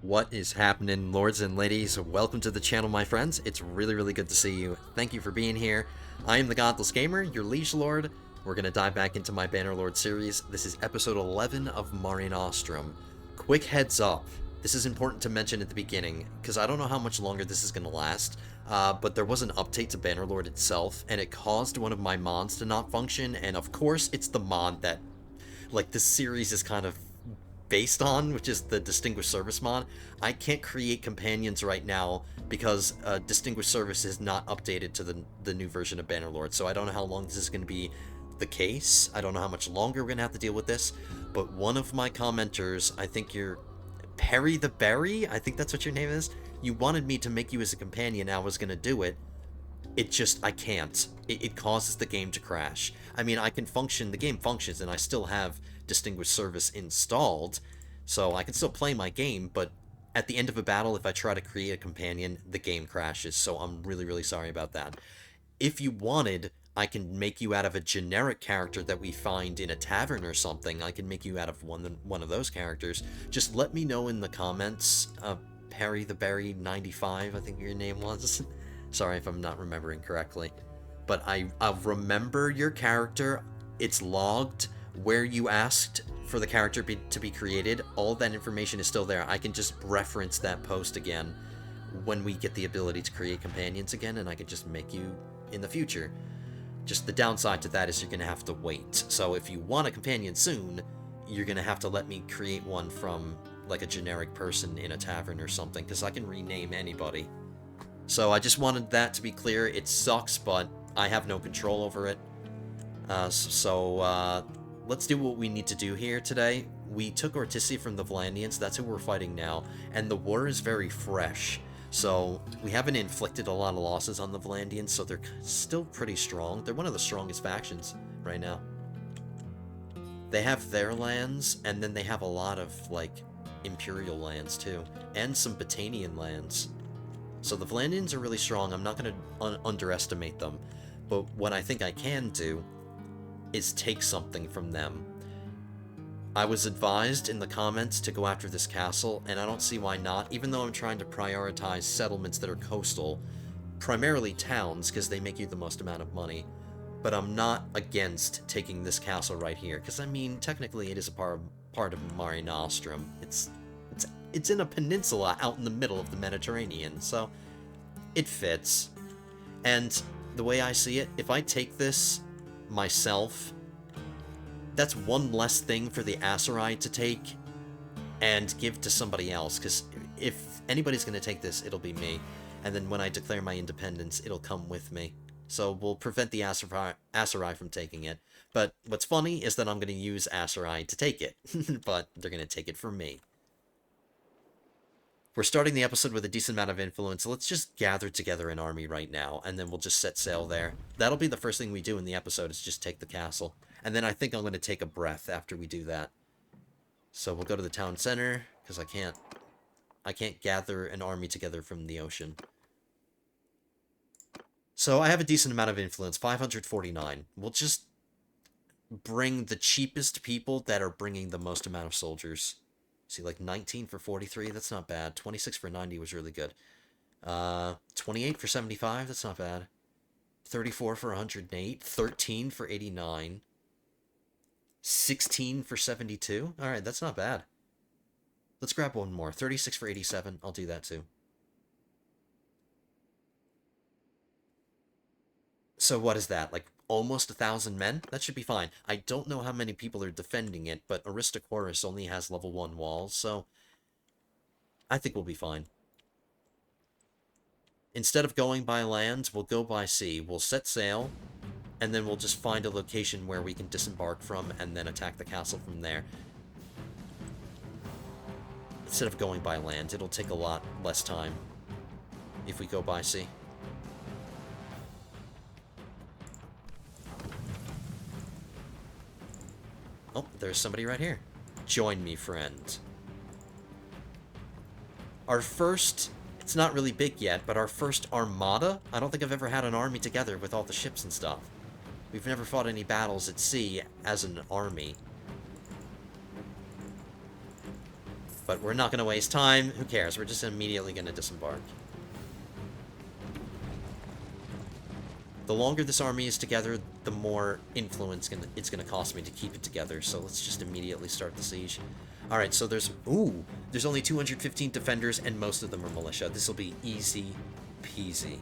What is happening, lords and ladies? Welcome to the channel, my friends. It's really good to see you. Thank you for being here. I am the Godless Gamer, your liege lord. We're going to dive back into my Bannerlord series. This is episode 11 of Mare Nostrum. Quick heads up. This is important to mention at the beginning, because I don't know how much longer this is going to last, but there was an update to Bannerlord itself, and it caused one of my mods to not function, and of course, it's the mod that, like, this series is kind of based on, which is the Distinguished Service mod. I can't create companions right now because Distinguished Service is not updated to the new version of Bannerlord, so I don't know how long this is going to be the case. I don't know how much longer we're going to have to deal with this, but one of my commenters, I think you're Perry the Berry, I think that's what your name is, you wanted me to make you as a companion. I was going to do it. It just, I can't. It causes the game to crash. I mean, I can function, the game functions, and I still have Distinguished Service installed, so I can still play my game, but at the end of a battle, if I try to create a companion, the game crashes, so I'm really sorry about that. If you wanted, I can make you out of a generic character that we find in a tavern or something. I can make you out of one of those characters. Just let me know in the comments. Perry the Berry 95, I think your name was. Sorry if I'm not remembering correctly. But I'll remember your character. It's logged where you asked for the character to be created. All that information is still there. I can just reference that post again when we get the ability to create companions again, and I can just make you in the future. Just the downside to that is you're going to have to wait. So if you want a companion soon, you're going to have to let me create one from, like, a generic person in a tavern or something, because I can rename anybody. So I just wanted that to be clear. It sucks, but I have no control over it. Let's do what we need to do here today. We took Orticia from the Vlandians, that's who we're fighting now, and the war is very fresh. So we haven't inflicted a lot of losses on the Vlandians, so they're still pretty strong. They're one of the strongest factions right now. They have their lands, and then they have a lot of, like, imperial lands too, and some Botanian lands. So the Vlandians are really strong. I'm not going to underestimate them, but what I think I can do is take something from them. I was advised in the comments to go after this castle, and I don't see why not, even though I'm trying to prioritize settlements that are coastal, primarily towns, because they make you the most amount of money. But I'm not against taking this castle right here, because, I mean, technically it is a part of Mare Nostrum. It's in a peninsula out in the middle of the Mediterranean, so it fits. And the way I see it, if I take this myself, that's one less thing for the Aserai to take and give to somebody else, because if anybody's going to take this, it'll be me. And then when I declare my independence, it'll come with me. So we'll prevent the Aserai from taking it. But what's funny is that I'm going to use Aserai to take it, but they're going to take it from me. We're starting the episode with a decent amount of influence, so let's just gather together an army right now, and then we'll just set sail there. That'll be the first thing we do in the episode, is just take the castle. And then I think I'm going to take a breath after we do that. So we'll go to the town center, because I can't gather an army together from the ocean. So I have a decent amount of influence, 549. We'll just bring the cheapest people that are bringing the most amount of soldiers. See, like 19 for 43, that's not bad. 26 for 90 was really good. 28 for 75, that's not bad. 34 for 108. 13 for 89. 16 for 72. Alright, that's not bad. Let's grab one more. 36 for 87. I'll do that too. So what is that? Like almost 1,000 men? That should be fine. I don't know how many people are defending it, but Aristochorus only has level 1 walls, so I think we'll be fine. Instead of going by land, we'll go by sea. We'll set sail, and then we'll just find a location where we can disembark from and then attack the castle from there. Instead of going by land, it'll take a lot less time if we go by sea. Oh, there's somebody right here. Join me, friend. Our first, it's not really big yet, but our first armada? I don't think I've ever had an army together with all the ships and stuff. We've never fought any battles at sea as an army. But we're not going to waste time. Who cares? We're just immediately going to disembark. The longer this army is together, the more influence it's going to cost me to keep it together. So let's just immediately start the siege. Alright, so there's only 215 defenders, and most of them are militia. This will be easy peasy.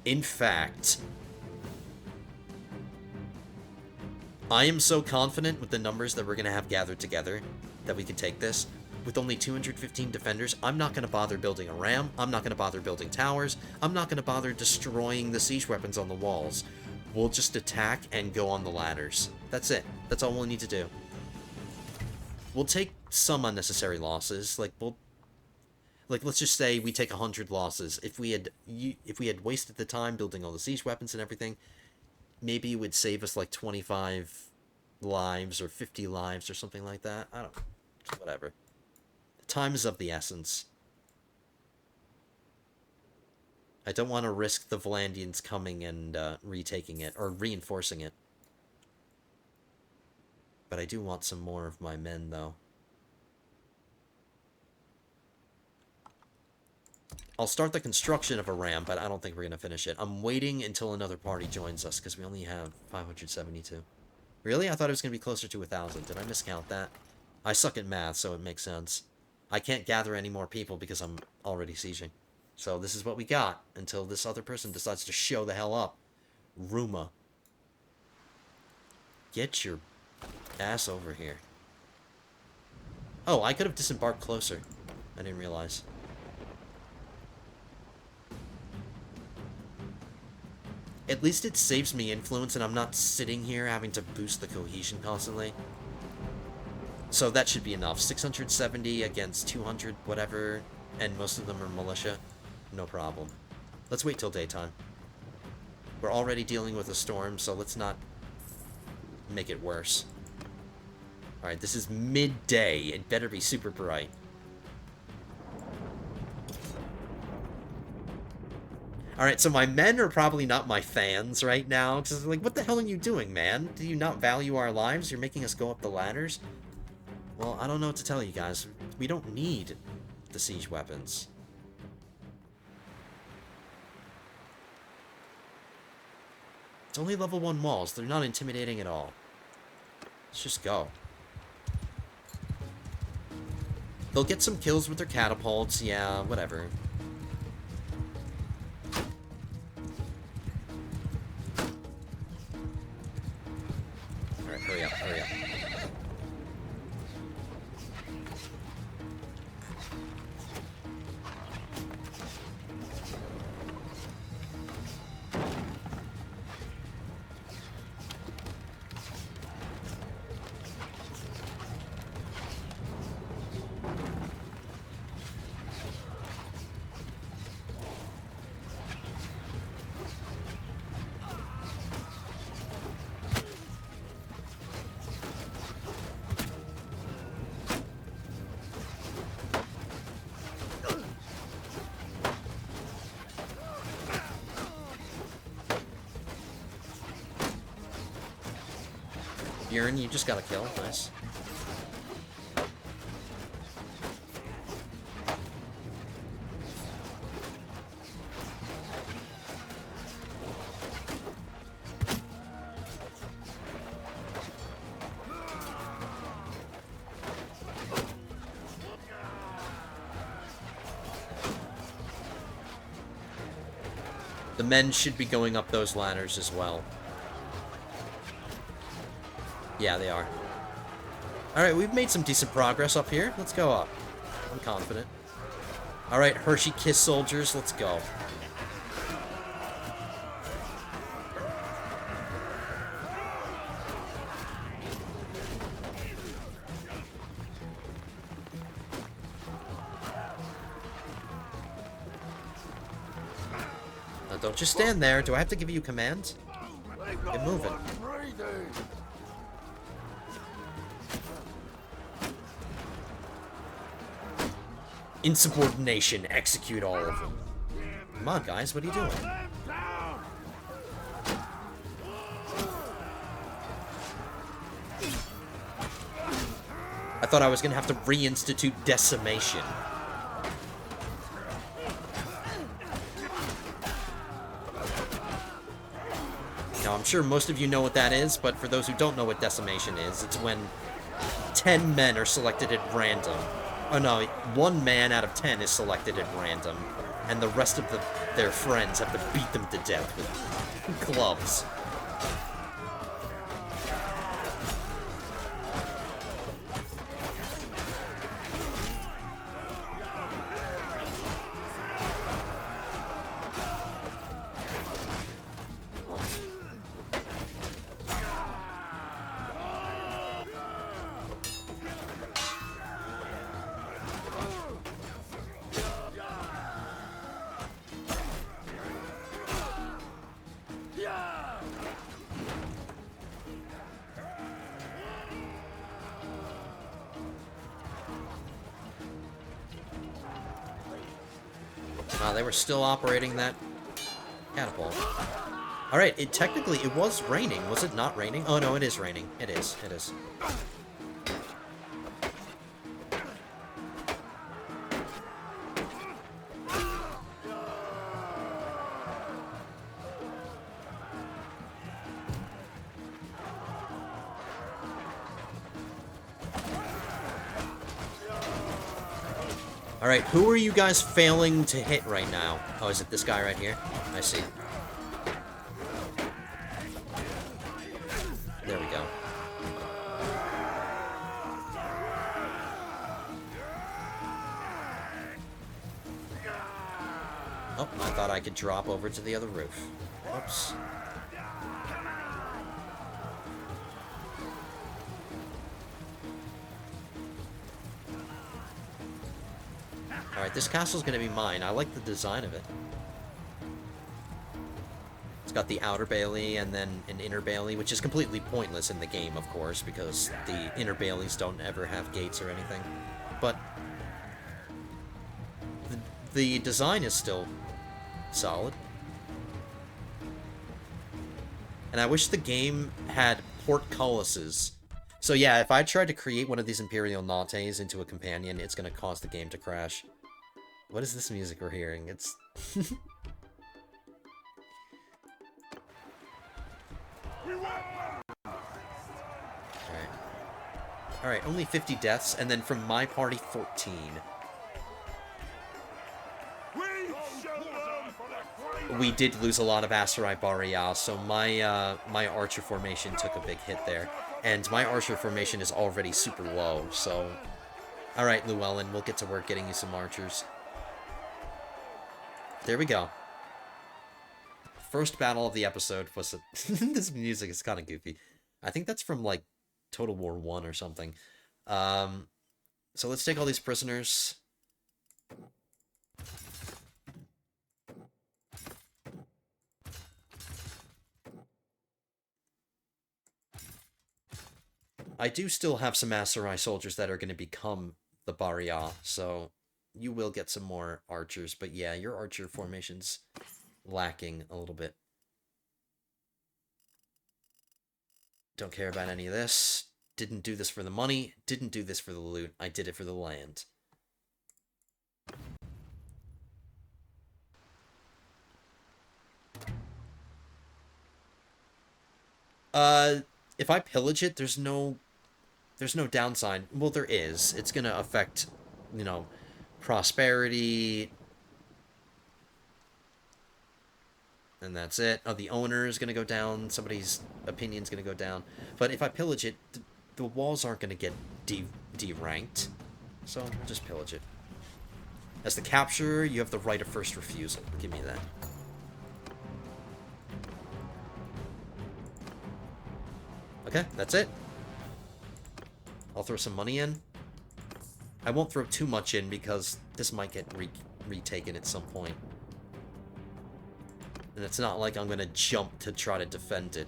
In fact, I am so confident with the numbers that we're going to have gathered together that we can take this. With only 215 defenders, I'm not going to bother building a ram. I'm not going to bother building towers. I'm not going to bother destroying the siege weapons on the walls. We'll just attack and go on the ladders. That's it. That's all we'll need to do. We'll take some unnecessary losses. Like, let's just say we take 100 losses. If we had wasted the time building all the siege weapons and everything, maybe it would save us like 25 lives or 50 lives or something like that. I don't know. Whatever. Time is of the essence. I don't want to risk the Valandians coming and retaking it, or reinforcing it. But I do want some more of my men, though. I'll start the construction of a ram, but I don't think we're going to finish it. I'm waiting until another party joins us, because we only have 572. Really? I thought it was going to be closer to 1,000. Did I miscount that? I suck at math, so it makes sense. I can't gather any more people because I'm already sieging. So this is what we got until this other person decides to show the hell up. Ruma. Get your ass over here. Oh, I could have disembarked closer. I didn't realize. At least it saves me influence and I'm not sitting here having to boost the cohesion constantly. So that should be enough. 670 against 200 whatever, and most of them are militia. No problem. Let's wait till daytime. We're already dealing with a storm, so let's not make it worse. Alright, this is midday. It better be super bright. Alright, so my men are probably not my fans right now, because like, what the hell are you doing, man? Do you not value our lives? You're making us go up the ladders? Well, I don't know what to tell you guys. We don't need the siege weapons. It's only level 1 walls. They're not intimidating at all. Let's just go. They'll get some kills with their catapults. Yeah, whatever. Alright, hurry up, hurry up. You just got a kill. Nice. The men should be going up those ladders as well. Yeah, they are. Alright, we've made some decent progress up here. Let's go up. I'm confident. Alright, Hershey Kiss soldiers, let's go. Now, don't just stand there. Do I have to give you commands? Get moving. Insubordination, execute all of them. Come on, guys, what are you doing? thought I was gonna have to reinstitute decimation. Now, I'm sure most of you know what that is, but for those who don't know what decimation is, it's when 10 men are selected at random. Oh no, 1 man out of 10 is selected at random, and the rest of their friends have to beat them to death with clubs. Wow, they were still operating that catapult. Alright, technically, it was raining. Was it not raining? Oh, no, it is raining. It is. It is. Alright, who are you guys failing to hit right now? Oh, is it this guy right here? I see. There we go. Oh, I thought I could drop over to the other roof. Whoops. Alright, this castle's gonna be mine. I like the design of it. It's got the outer bailey and then an inner bailey, which is completely pointless in the game, of course, because the inner bailies don't ever have gates or anything. But the design is still solid. And I wish the game had portcullises. So yeah, if I tried to create one of these Imperial Nautes into a companion, it's gonna cause the game to crash. What is this music we're hearing? It's... Alright, only 50 deaths, and then from my party, 14. We did lose a lot of Aserai Boreal, so my my archer formation took a big hit there. And my archer formation is already super low, so... Alright, Llewellyn, we'll get to work getting you some archers. There we go. First battle of the episode was a... This music is kind of goofy. I think that's from, like, Total War 1 or something. So let's take all these prisoners. I do still have some Aserai soldiers that are going to become the Baria, so you will get some more archers. But yeah, your archer formation's lacking a little bit. Don't care about any of this. Didn't do this for the money. Didn't do this for the loot. I did it for the land. If I pillage it, there's no downside. Well, there is. It's gonna affect, you know, prosperity. And that's it. Oh, the owner is gonna go down. Somebody's opinion's gonna go down. But if I pillage it, the walls aren't gonna get deranked. So, just pillage it. As the capturer, you have the right of first refusal. Give me that. Okay, that's it. I'll throw some money in. I won't throw too much in because this might get retaken at some point. And it's not like I'm going to jump to try to defend it.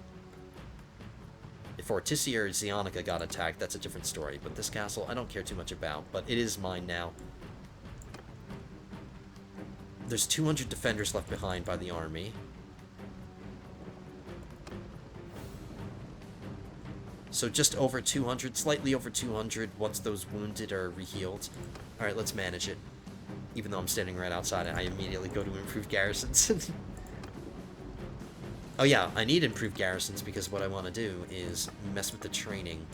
If Ortisia or Zionica got attacked, that's a different story. But this castle, I don't care too much about. But it is mine now. There's 200 defenders left behind by the army. So just over 200, slightly over 200 once those wounded are rehealed. Alright, let's manage it. Even though I'm standing right outside it, I immediately go to improved garrisons. Oh yeah, I need improved garrisons because what I want to do is mess with the training.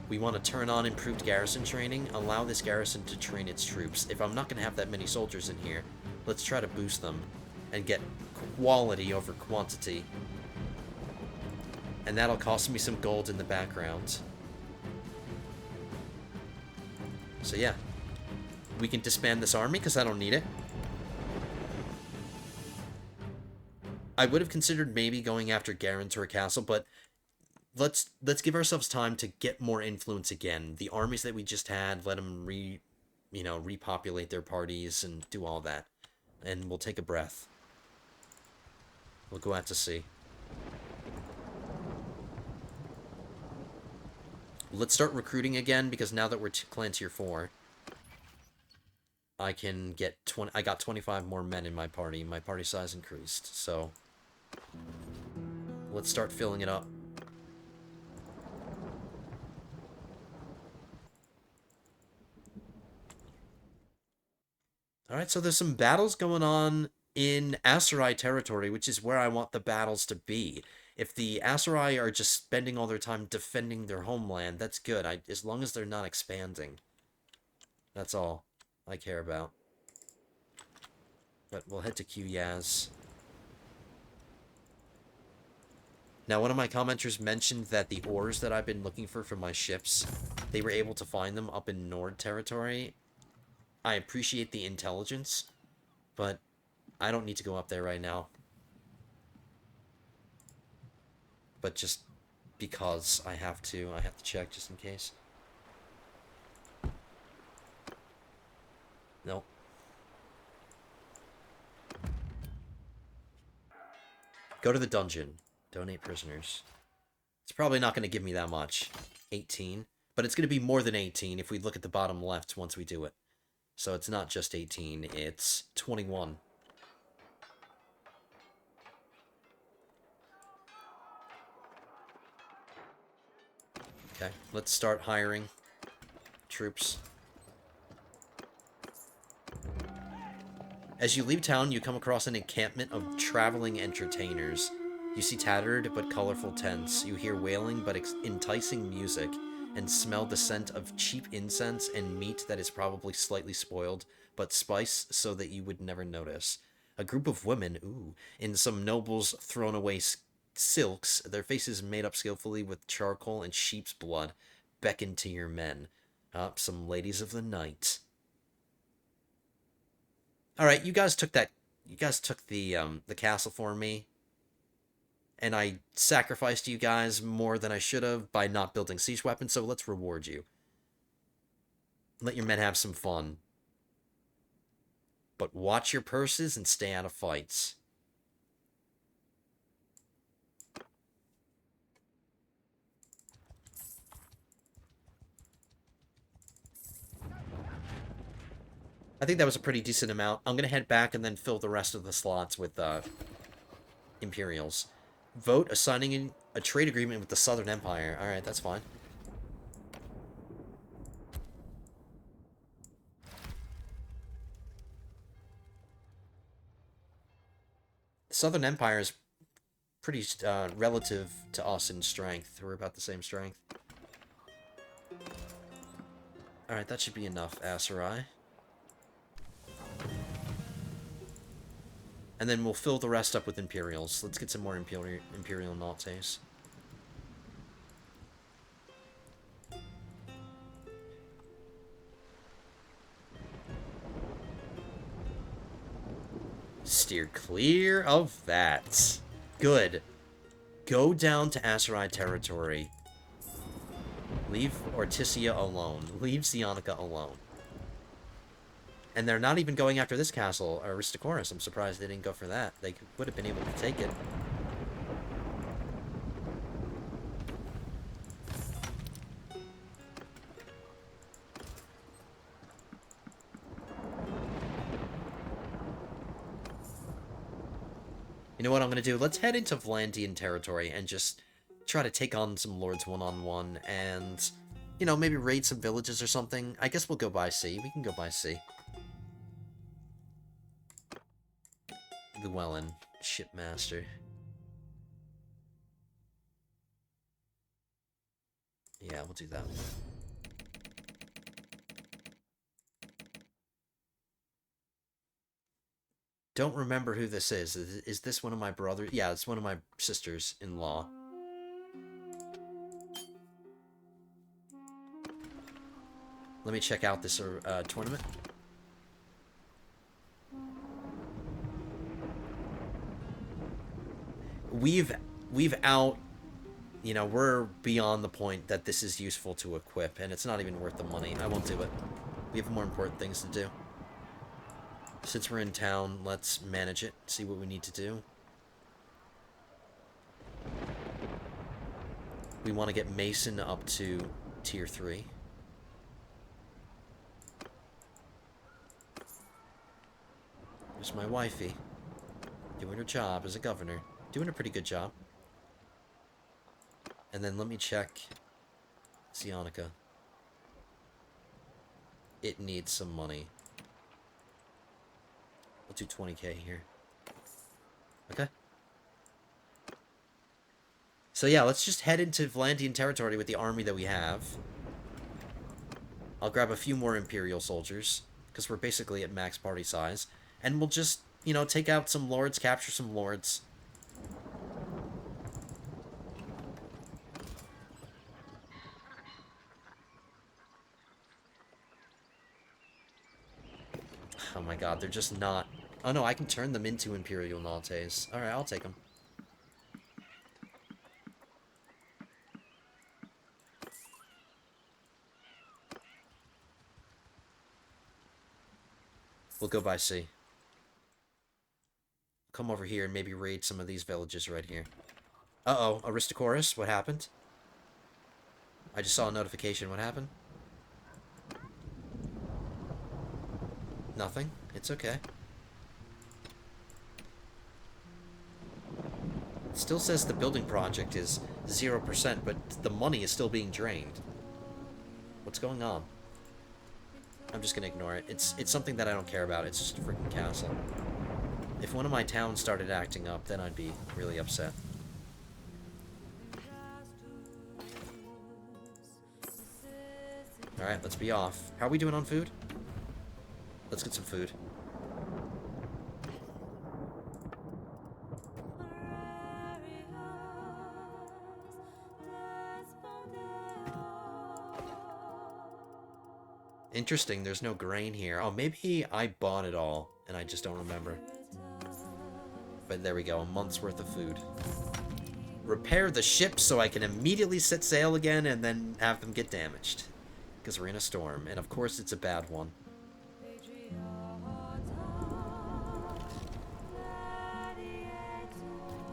We want to turn on improved garrison training, allow this garrison to train its troops. If I'm not going to have that many soldiers in here, let's try to boost them and get quality over quantity. And that'll cost me some gold in the background. So yeah, we can disband this army because I don't need it. I would have considered maybe going after Garantor Castle, but let's give ourselves time to get more influence again. The armies that we just had, let them repopulate their parties and do all that. And we'll take a breath. We'll go out to sea. Let's start recruiting again, because now that we're clan tier 4, I can get 20. I got 25 more men in my party. My party size increased, so let's start filling it up. Alright, so there's some battles going on in Aserai territory, which is where I want the battles to be. If the Aserai are just spending all their time defending their homeland, that's good. As long as they're not expanding. That's all I care about. But we'll head to Quyaz. Now, one of my commenters mentioned that the ores that I've been looking for my ships, they were able to find them up in Nord territory. I appreciate the intelligence, but I don't need to go up there right now. But just because I have to check just in case. Nope. Go to the dungeon. Donate prisoners. It's probably not going to give me that much. 18. But it's going to be more than 18 if we look at the bottom left once we do it. So it's not just 18, it's 21. Okay, let's start hiring troops. As you leave town, you come across an encampment of traveling entertainers. You see tattered but colorful tents. You hear wailing but enticing music, and smell the scent of cheap incense and meat that is probably slightly spoiled, but spiced so that you would never notice. A group of women, in some nobles' thrown-away silks, their faces made up skillfully with charcoal and sheep's blood, beckon to your men. Some ladies of the night. Alright, you guys took the castle for me. And I sacrificed you guys more than I should have by not building siege weapons, so let's reward you. Let your men have some fun. But watch your purses and stay out of fights. I think that was a pretty decent amount. I'm going to head back and then fill the rest of the slots with Imperials. Vote assigning in a trade agreement with the Southern Empire. Alright, that's fine. The Southern Empire is pretty relative to us in strength. We're about the same strength. Alright, that should be enough, Aserai. And then we'll fill the rest up with Imperials. Let's get some more Imperial Naughties. Steer clear of that. Good. Go down to Aserai territory. Leave Ortisia alone. Leave Zionica alone. And they're not even going after this castle, Aristochorus. I'm surprised they didn't go for that. They would have been able to take it. You know what I'm going to do? Let's head into Vlandian territory and just try to take on some lords one-on-one and, you know, maybe raid some villages or something. I guess we'll go by sea. We can go by sea. Llewellyn, shipmaster. Yeah, we'll do that. Don't remember who this is. Is this one of my brothers? Yeah, it's one of my sisters-in-law. Let me check out this tournament. We've out, you know, we're beyond the point that this is useful to equip, and it's not even worth the money. I won't do it. We have more important things to do. Since we're in town, let's manage it, see what we need to do. We want to get Mason up to tier 3. There's my wifey, doing her job as a governor. Doing a pretty good job. And then let me check Sionica. It needs some money. We'll do 20k here. Okay. So yeah, let's just head into Vlandian territory with the army that we have. I'll grab a few more Imperial soldiers, because we're basically at max party size. And we'll just, you know, take out some lords, capture some lords. Oh my god, they're just not... Oh no, I can turn them into Imperial Nantes. Alright, I'll take them. We'll go by sea. Come over here and maybe raid some of these villages right here. Uh-oh, Aristochorus, what happened? I just saw a notification, what happened? Nothing, it's okay. It still says the building project is 0%, but the money is still being drained. What's going on? I'm just gonna ignore it. It's something that I don't care about. It's just a freaking castle. If one of my towns started acting up, then I'd be really upset. Alright, let's be off. How are we doing on food? Let's get some food. Interesting, there's no grain here. Oh, maybe I bought it all, and I just don't remember. But there we go, a month's worth of food. Repair the ship so I can immediately set sail again and then have them get damaged. Because we're in a storm, and of course it's a bad one.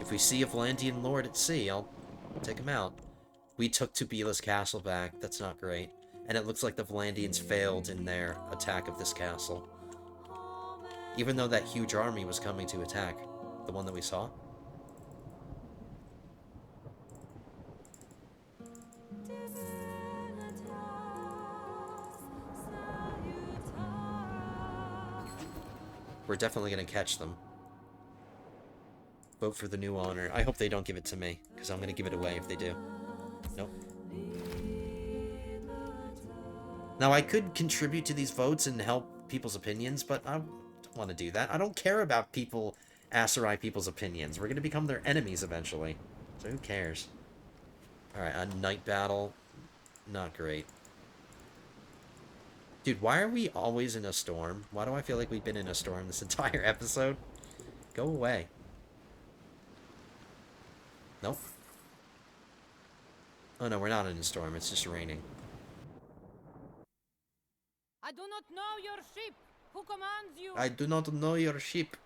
If we see a Vlandian lord at sea, I'll take him out. We took Tubila's castle back, that's not great. And it looks like the Vlandians failed in their attack of this castle. Even though that huge army was coming to attack. The one that we saw. We're definitely going to catch them. Vote for the new owner. I hope they don't give it to me, because I'm going to give it away if they do. Nope. Now, I could contribute to these votes and help people's opinions, but I don't want to do that. I don't care about people, Aserai people's opinions. We're going to become their enemies eventually. So who cares? Alright, a night battle. Not great. Dude, why are we always in a storm? Why do I feel like we've been in a storm this entire episode? Go away. Nope. Oh no, we're not in a storm. It's just raining. I do not know your ship. Who commands you? I do not know your ship.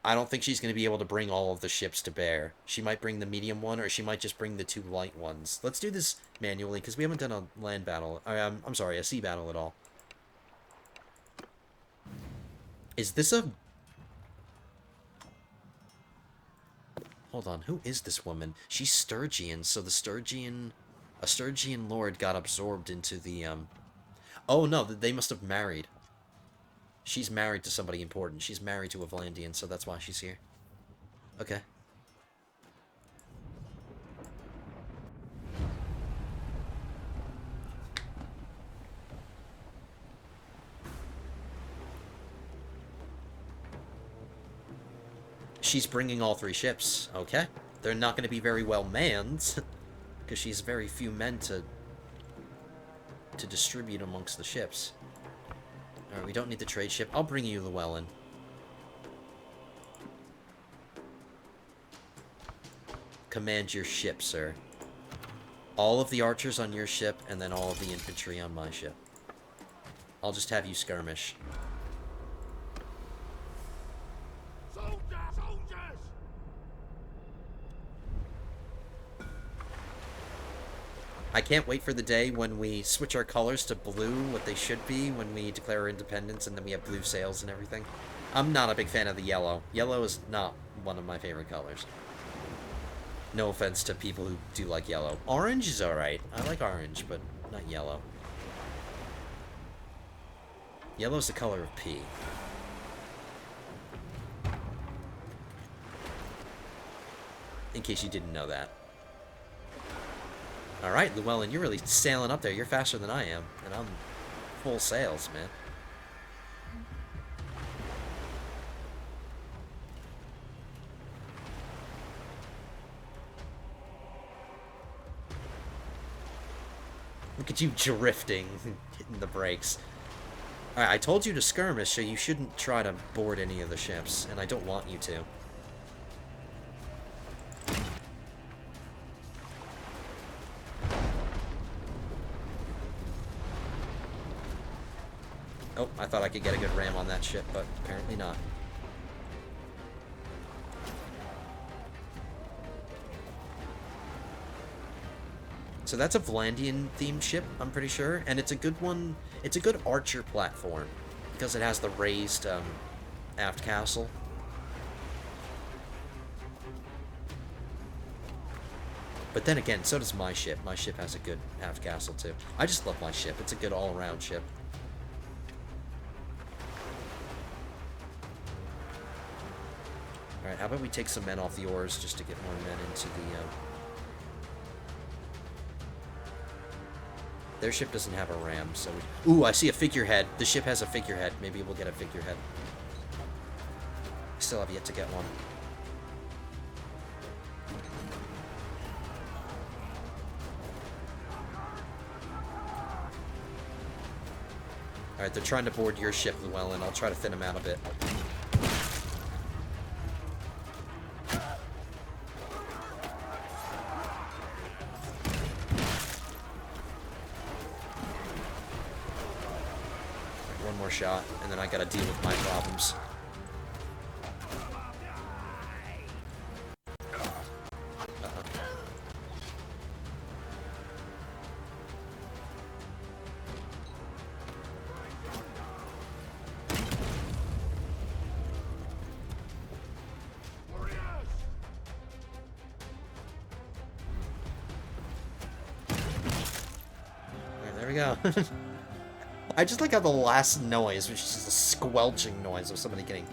I don't think she's going to be able to bring all of the ships to bear. She might bring the medium one, or she might just bring the 2 light ones. Let's do this manually, because we haven't done a land battle. I'm sorry, a sea battle at all. Is this a... Hold on, who is this woman? She's Sturgian, so the Sturgian... A Sturgian lord got absorbed into the, Oh, no, they must have married. She's married to somebody important. She's married to a Vlandian, so that's why she's here. Okay. She's bringing all 3 ships. Okay. They're not going to be very well manned, because she's very few men to distribute amongst the ships. Alright, we don't need the trade ship. I'll bring you Llewellyn. Command your ship, sir. All of the archers on your ship, and then all of the infantry on my ship. I'll just have you skirmish. I can't wait for the day when we switch our colors to blue, what they should be when we declare our independence, and then we have blue sails and everything. I'm not a big fan of the yellow. Yellow is not one of my favorite colors. No offense to people who do like yellow. Orange is alright. I like orange, but not yellow. Yellow's the color of pea. In case you didn't know that. Alright, Llewellyn, you're really sailing up there. You're faster than I am. And I'm full sails, man. Look at you drifting, hitting the brakes. Alright, I told you to skirmish, so you shouldn't try to board any of the ships. And I don't want you to. Oh, I thought I could get a good ram on that ship, but apparently not. So that's a Vlandian-themed ship, I'm pretty sure, and it's a good one. It's a good archer platform, because it has the raised aft castle. But then again, so does my ship. My ship has a good aft castle, too. I just love my ship. It's a good all-around ship. Alright, how about we take some men off the oars just to get more men into the... Their ship doesn't have a ram, so... Ooh, I see a figurehead. The ship has a figurehead. Maybe we'll get a figurehead. Still have yet to get one. Alright, they're trying to board your ship, Llewellyn. I'll try to thin them out a bit. Shot, and then I gotta deal with my problems. Alright, there we go. I just like how the last noise, which is just a squelching noise of somebody getting,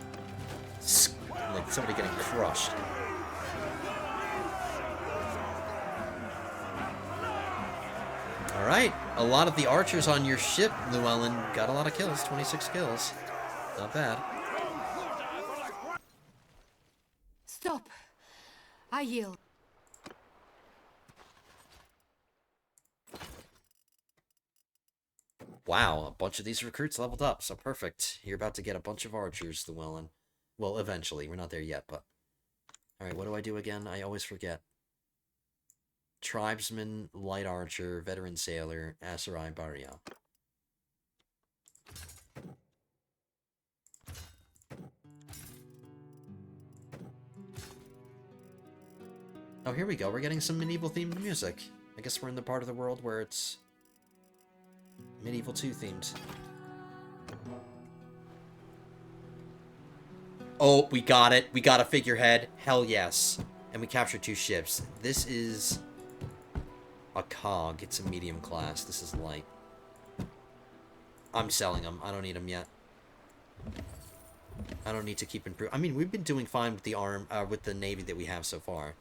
crushed. All right, a lot of the archers on your ship, Llewellyn, got a lot of kills. 26 kills, not bad. Stop. I yield. Wow, a bunch of these recruits leveled up, so perfect. You're about to get a bunch of archers, Llewellyn. Well, eventually. We're not there yet, but... Alright, what do I do again? I always forget. Tribesman, light archer, veteran sailor, Asarai Barriel. Oh, here we go. We're getting some medieval-themed music. I guess we're in the part of the world where it's... Medieval 2 themed. Oh, we got it. We got a figurehead. Hell yes. And we captured 2 ships. This is a cog. It's a medium class. This is light. I'm selling them. I don't need them yet. I don't need to keep improving. I mean, we've been doing fine with the with the navy that we have so far.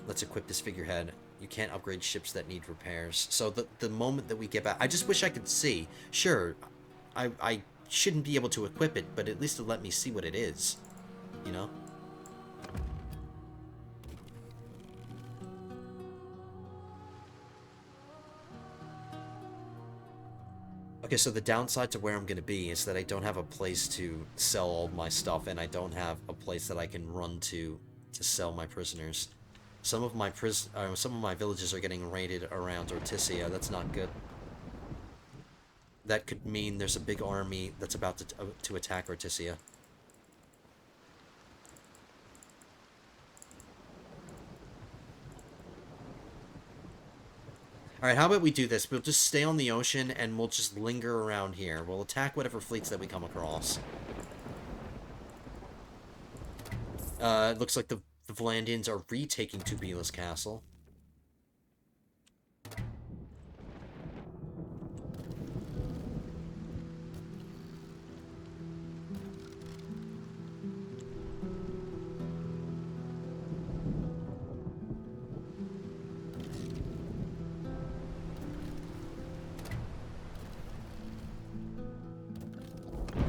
Let's equip this figurehead. You can't upgrade ships that need repairs. So the moment that we get back... I just wish I could see. Sure, I shouldn't be able to equip it, but at least to let me see what it is. You know? Okay, so the downside to where I'm going to be is that I don't have a place to sell all my stuff, and I don't have a place that I can run to sell my prisoners. Some of my villages are getting raided around Ortisia. That's not good. That could mean there's a big army that's about to attack Ortisia. Alright, how about we do this? We'll just stay on the ocean, and we'll just linger around here. We'll attack whatever fleets that we come across. It looks like the Vlandians are retaking Tubila's castle.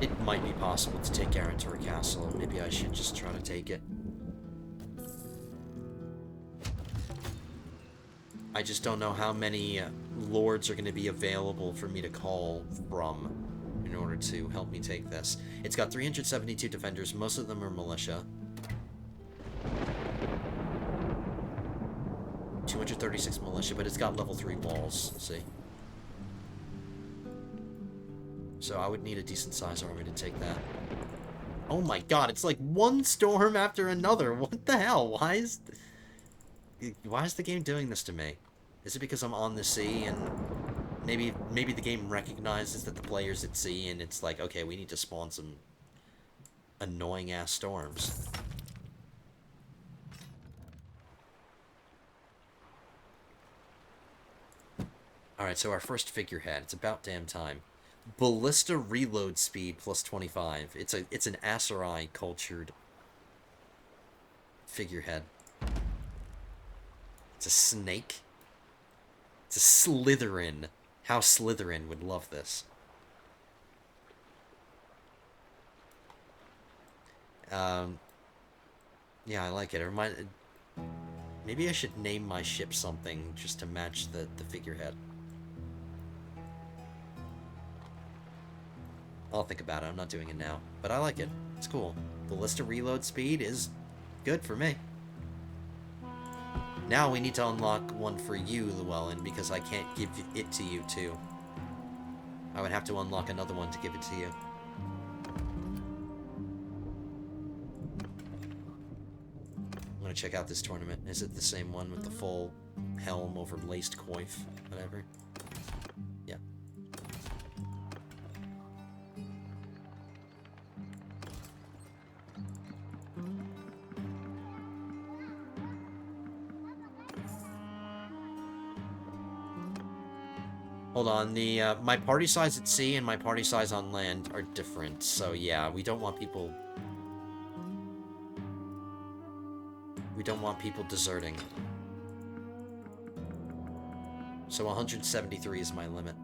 It might be possible to take Garantor Castle. Maybe I should just try to take it. I just don't know how many lords are going to be available for me to call from in order to help me take this. It's got 372 defenders. Most of them are militia. 236 militia, but it's got level 3 walls. See? So I would need a decent size army to take that. Oh my god, it's like one storm after another. What the hell? Why is the game doing this to me? Is it because I'm on the sea and maybe the game recognizes that the player's at sea and it's like, okay, we need to spawn some annoying ass storms. Alright, so our first figurehead. It's about damn time. Ballista reload speed plus 25. It's an Aserai cultured figurehead. It's a snake. It's a Slytherin. House Slytherin would love this. Yeah, I like it. Maybe I should name my ship something just to match the figurehead. I'll think about it. I'm not doing it now. But I like it. It's cool. Ballista reload speed is good for me. Now we need to unlock one for you, Llewellyn, because I can't give it to you, too. I would have to unlock another one to give it to you. I'm gonna check out this tournament. Is it the same one with the full helm over laced coif? Whatever. Yeah. Hold on, my party size at sea and my party size on land are different, so yeah, we don't want people deserting. So 173 is my limit.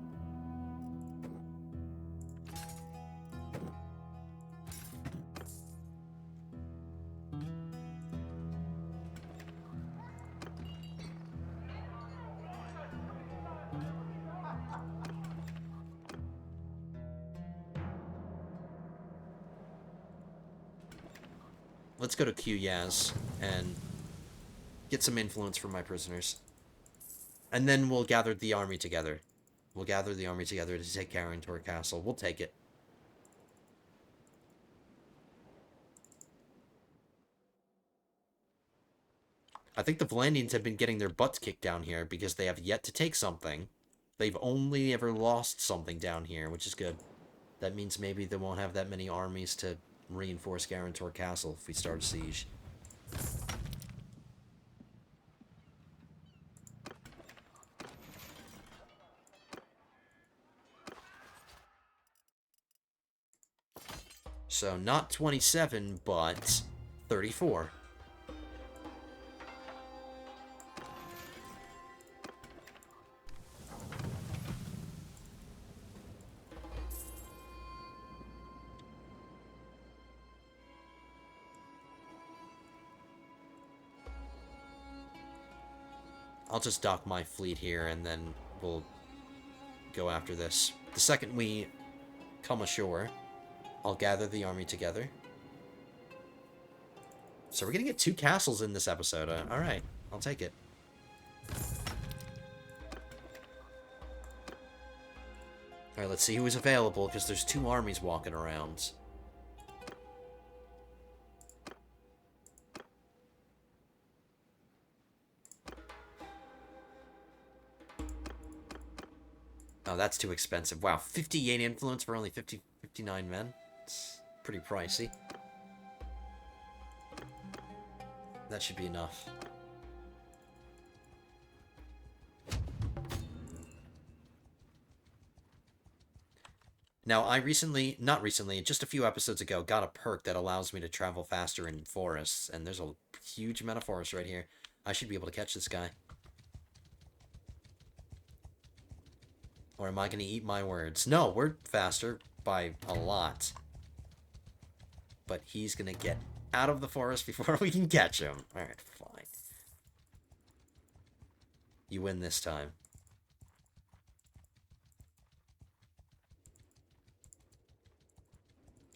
Let's go to Q-Yaz and get some influence from my prisoners. And then we'll gather the army together. We'll gather the army together to take Garantor Castle. We'll take it. I think the Vlandians have been getting their butts kicked down here because they have yet to take something. They've only ever lost something down here, which is good. That means maybe they won't have that many armies to reinforce Guarantor Castle if we start a siege. So not 27, but 34. I'll just dock my fleet here, and then we'll go after this. The second we come ashore, I'll gather the army together. So we're gonna get 2 castles in this episode. Alright, I'll take it. Alright, let's see who is available, because there's 2 armies walking around. Oh, that's too expensive. Wow, 58 influence for only 59 men? It's pretty pricey. That should be enough. Now, I recently, not recently, just a few episodes ago, got a perk that allows me to travel faster in forests, and there's a huge amount of forest right here. I should be able to catch this guy. Or am I going to eat my words? No, we're faster by a lot. But he's going to get out of the forest before we can catch him. Alright, fine. You win this time.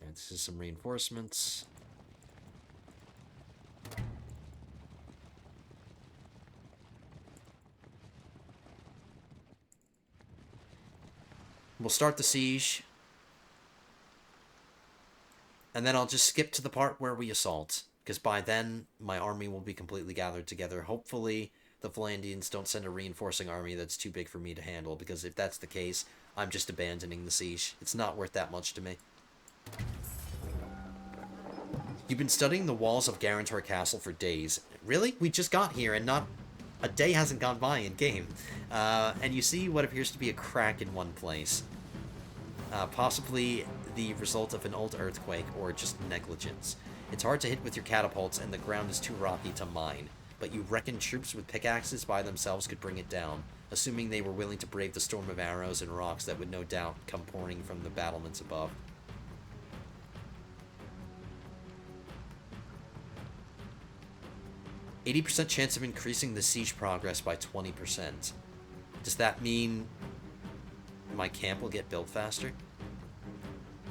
Alright, this is some reinforcements. We'll start the siege. And then I'll just skip to the part where we assault. Because by then, my army will be completely gathered together. Hopefully, the Valandians don't send a reinforcing army that's too big for me to handle. Because if that's the case, I'm just abandoning the siege. It's not worth that much to me. You've been studying the walls of Guarantor Castle for days. Really? We just got here and not... a day hasn't gone by in game. And you see what appears to be a crack in one place. Possibly the result of an old earthquake or just negligence. It's hard to hit with your catapults and the ground is too rocky to mine. But you reckon troops with pickaxes by themselves could bring it down, assuming they were willing to brave the storm of arrows and rocks that would no doubt come pouring from the battlements above. %80 chance of increasing the siege progress by 20%. Does that mean my camp will get built faster?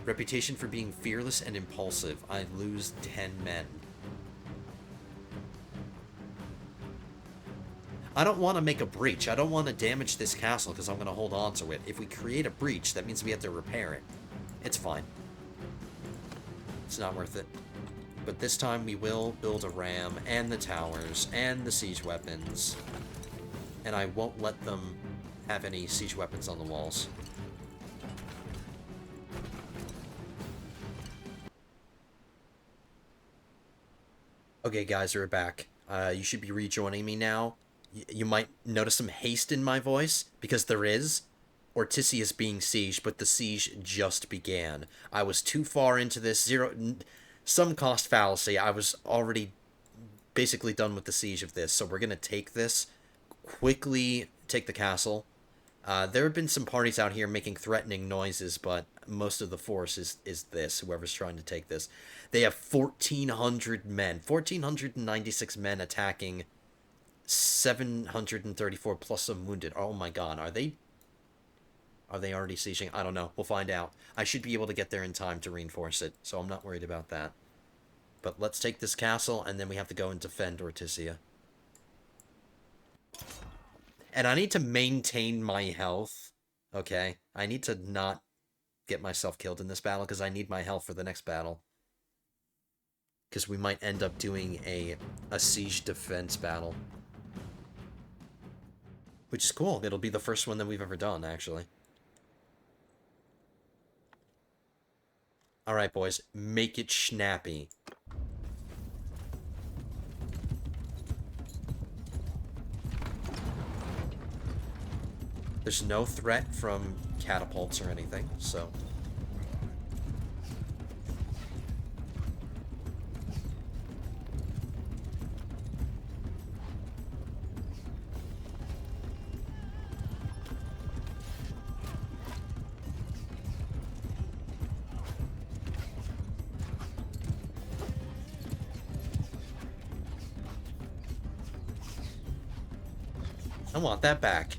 Reputation for being fearless and impulsive. I lose 10 men. I don't want to make a breach. I don't want to damage this castle because I'm going to hold on to it. If we create a breach, that means we have to repair it. It's fine. It's not worth it. But this time we will build a ram and the towers and the siege weapons. And I won't let them have any siege weapons on the walls. Okay, guys, we're back. You should be rejoining me now. You might notice some haste in my voice, because there is. Ortisia is being sieged, but the siege just began. I was too far into this some cost fallacy. I was already basically done with the siege of this, so we're going to take this, quickly take the castle. There have been some parties out here making threatening noises, but most of the force is this, whoever's trying to take this. They have 1,400 men, 1,496 men attacking 734 plus some wounded. Oh my god, are they already sieging? I don't know. We'll find out. I should be able to get there in time to reinforce it, so I'm not worried about that. But let's take this castle, and then we have to go and defend Ortisia. And I need to maintain my health, okay? I need to not get myself killed in this battle, because I need my health for the next battle. Because we might end up doing a siege defense battle. Which is cool. It'll be the first one that we've ever done, actually. Alright, boys. Make it snappy. There's no threat from catapults or anything, so... I want that back.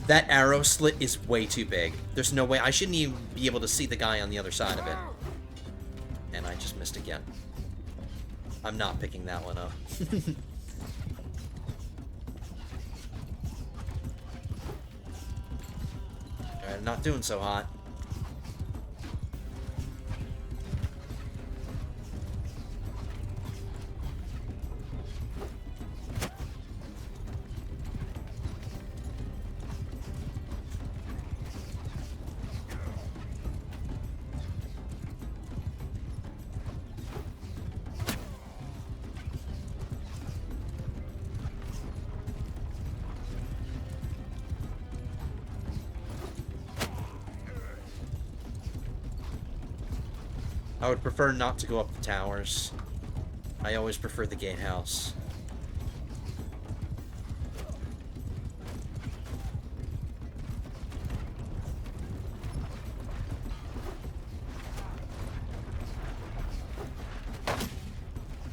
That arrow slit is way too big. There's no way. I shouldn't even be able to see the guy on the other side of it. And I just missed again. I'm not picking that one up. Alright, I'm not doing so hot. I would prefer not to go up the towers. I always prefer the gatehouse.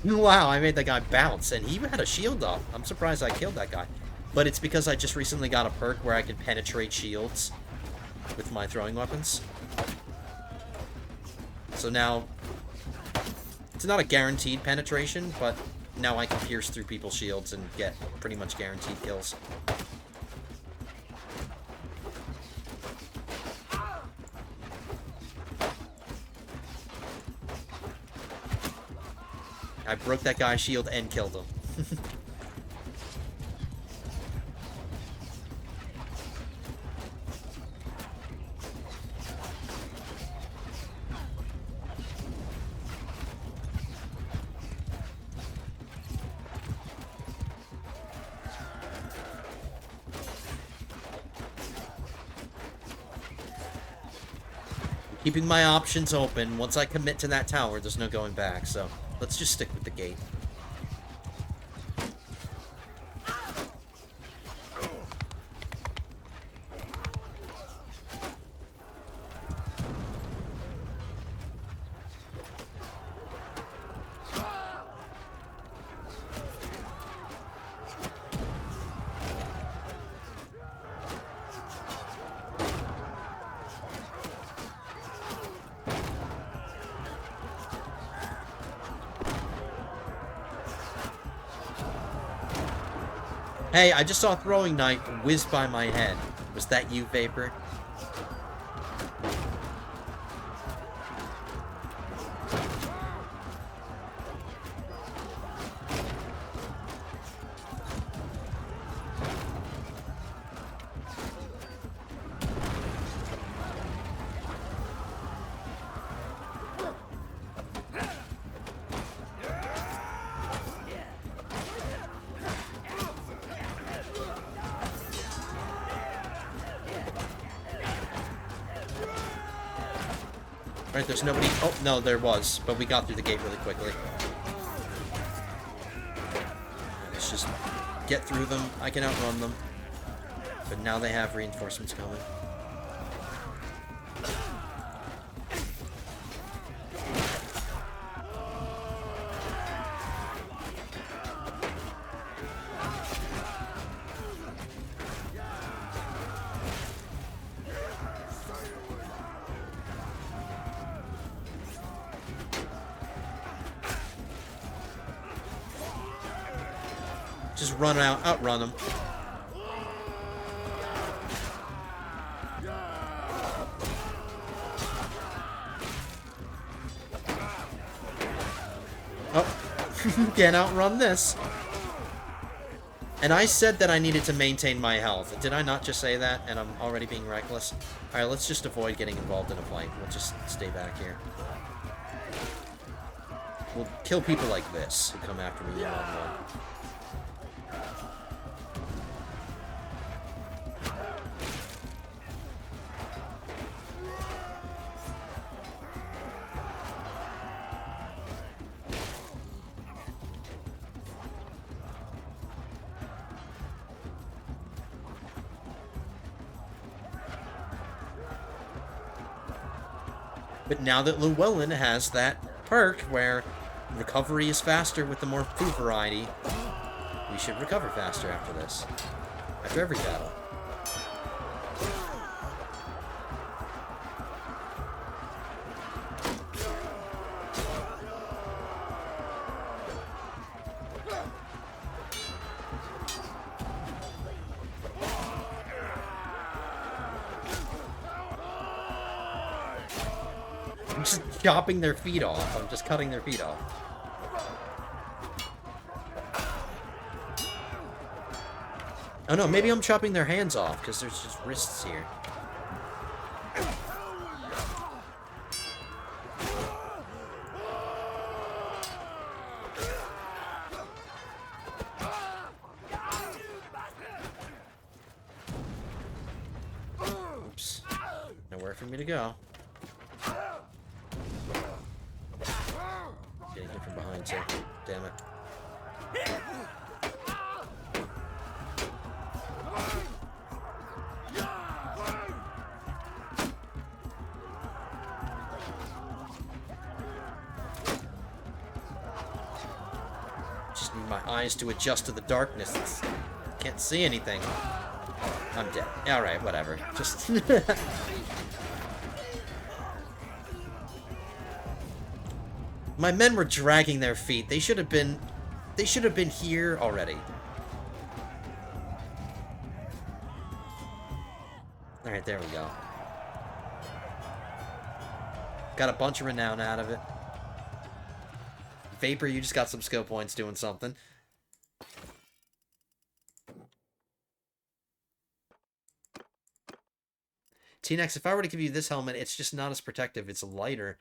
Wow, I made that guy bounce, and he had a shield up. I'm surprised I killed that guy. But it's because I just recently got a perk where I can penetrate shields with my throwing weapons. So now, it's not a guaranteed penetration, but now I can pierce through people's shields and get pretty much guaranteed kills. I broke that guy's shield and killed him. Keeping my options open. Once I commit to that tower, there's no going back, so let's just stick with the gate. Hey, I just saw a throwing knife whiz by my head. Was that you, Vapor? Right, there's nobody... Oh, no, there was. But we got through the gate really quickly. Let's just get through them. I can outrun them. But now they have reinforcements coming. Just run out, outrun them. Oh. Can't outrun this. And I said that I needed to maintain my health. Did I not just say that? And I'm already being reckless? Alright, let's just avoid getting involved in a fight. We'll just stay back here. We'll kill people like this who come after me one-on-one. But now that Llewellyn has that perk where recovery is faster with the more food variety, we should recover faster after this. After every battle. I'm just chopping their feet off. I'm just cutting their feet off. Oh no, maybe I'm chopping their hands off, because there's just wrists here. Oops. Nowhere for me to go. Getting hit from behind too. Damn it. Just need my eyes to adjust to the darkness. Can't see anything. I'm dead. Alright, whatever. Just... My men were dragging their feet. They should have been here already. Alright, there we go. Got a bunch of renown out of it. Vapor, you just got some skill points doing something. T-Nex, if I were to give you this helmet, it's just not as protective. It's lighter,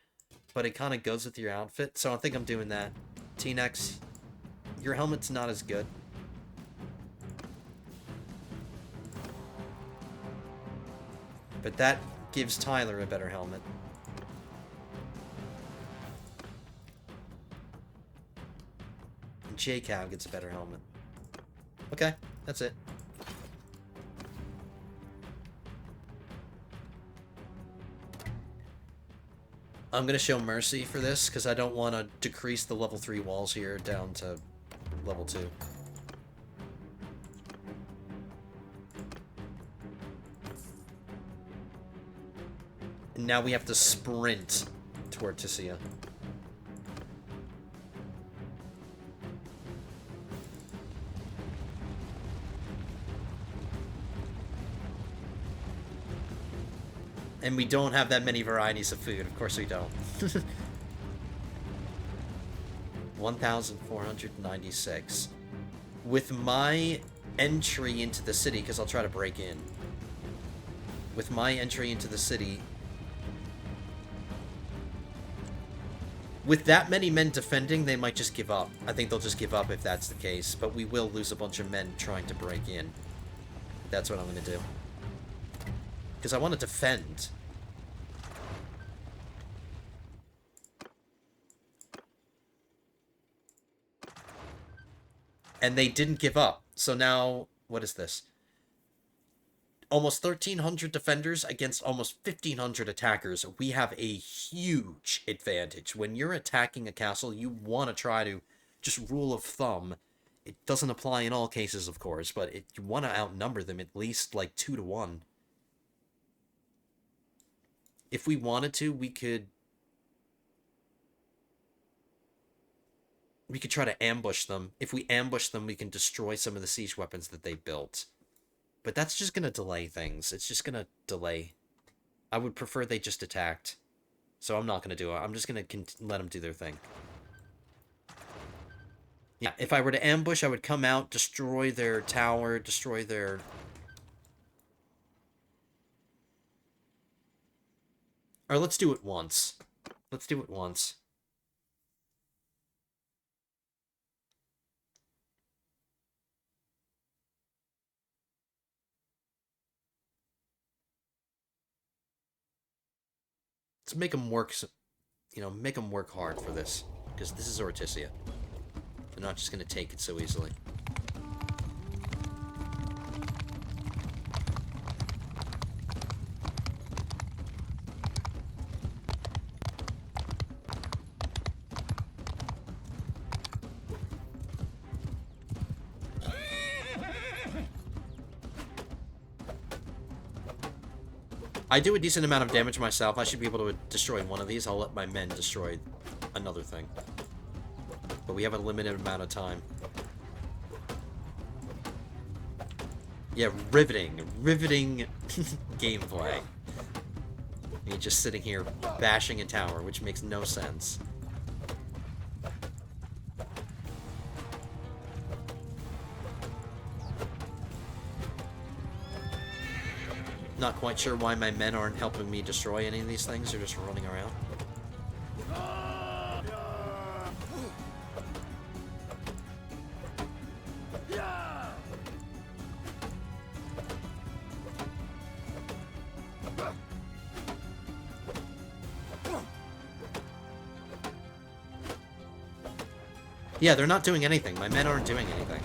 but it kind of goes with your outfit. So I think I'm doing that. T-Nex, your helmet's not as good. But that gives Tyler a better helmet. And J-Cow gets a better helmet. Okay, that's it. I'm going to show mercy for this, because I don't want to decrease the level 3 walls here down to level 2. And now we have to sprint toward Tissia. And we don't have that many varieties of food. Of course we don't. 1,496. With my entry into the city, because I'll try to break in. With my entry into the city... With that many men defending, they might just give up. I think they'll just give up if that's the case. But we will lose a bunch of men trying to break in. That's what I'm going to do. Because I want to defend. And they didn't give up. So now, what is this? Almost 1,300 defenders against almost 1,500 attackers. We have a huge advantage. When you're attacking a castle, you want to try to, just rule of thumb, it doesn't apply in all cases, of course, but you want to outnumber them at least like 2 to 1. If we wanted to, we could try to ambush them. If we ambush them, we can destroy some of the siege weapons that they built. But that's just going to delay things. It's just going to delay. I would prefer they just attacked. So I'm not going to do it. I'm just going to let them do their thing. Yeah, if I were to ambush, I would come out, destroy their tower, destroy their... Or let's do it once. Let's do it once. Let's make them work, you know, make them work hard for this. Because this is Orticia. They're not just going to take it so easily. I do a decent amount of damage myself. I should be able to destroy one of these. I'll let my men destroy another thing. But we have a limited amount of time. Yeah, riveting. Riveting gameplay. You're just sitting here bashing a tower, which makes no sense. Not quite sure why my men aren't helping me destroy any of these things. They're just running around. Yeah, they're not doing anything. My men aren't doing anything.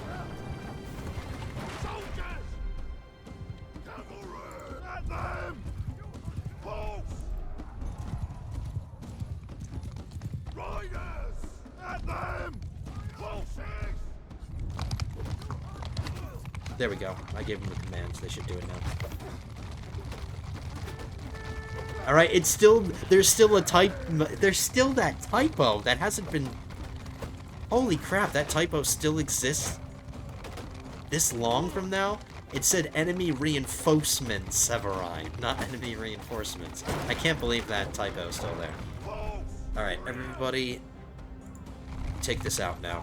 There we go. I gave them the commands. They should do it now. Alright, it's still... There's still a There's still that typo that hasn't been... Holy crap, that typo still exists this long from now? It said enemy reinforcements have arrived, not enemy reinforcements. I can't believe that typo is still there. Alright, everybody... take this out now.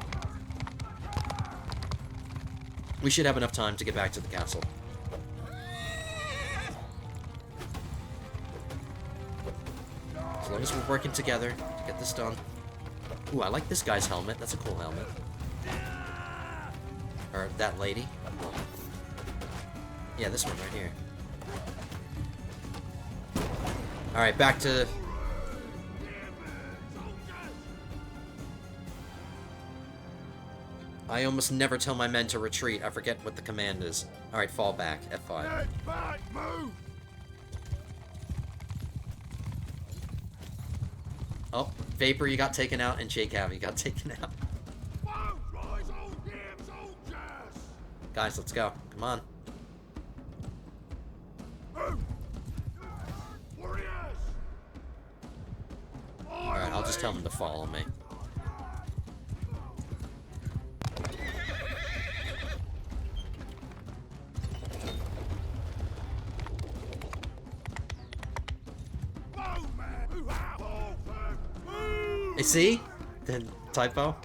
We should have enough time to get back to the castle. As long as we're working together to get this done. Ooh, I like this guy's helmet. That's a cool helmet. Or that lady. Yeah, this one right here. Alright, back to... I almost never tell my men to retreat. I forget what the command is. Alright, fall back. F5. Get back, move! Oh, Vapor, you got taken out, and Jake you got taken out. Guys, let's go. Come on. Alright, I'll just tell them to follow me. You see? The typo.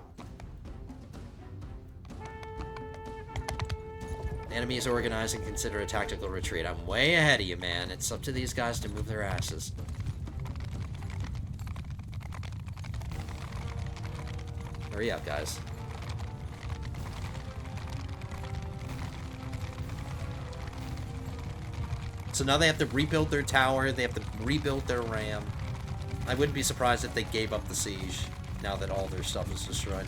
Enemy is organizing, consider a tactical retreat. I'm way ahead of you, man. It's up to these guys to move their asses. Hurry up, guys. So now they have to rebuild their tower, they have to rebuild their ram. I wouldn't be surprised if they gave up the siege, now that all their stuff is destroyed.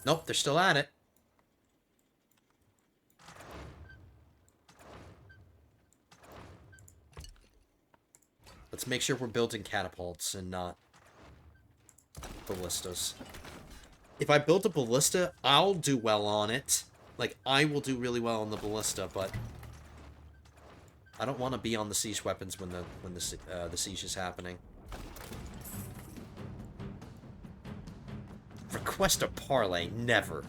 Nope, they're still at it. Let's make sure we're building catapults and not ballistas. If I build a ballista, I'll do well on it. Like, I will do really well on the ballista, but I don't want to be on the siege weapons when the siege is happening. Request a parley. Never.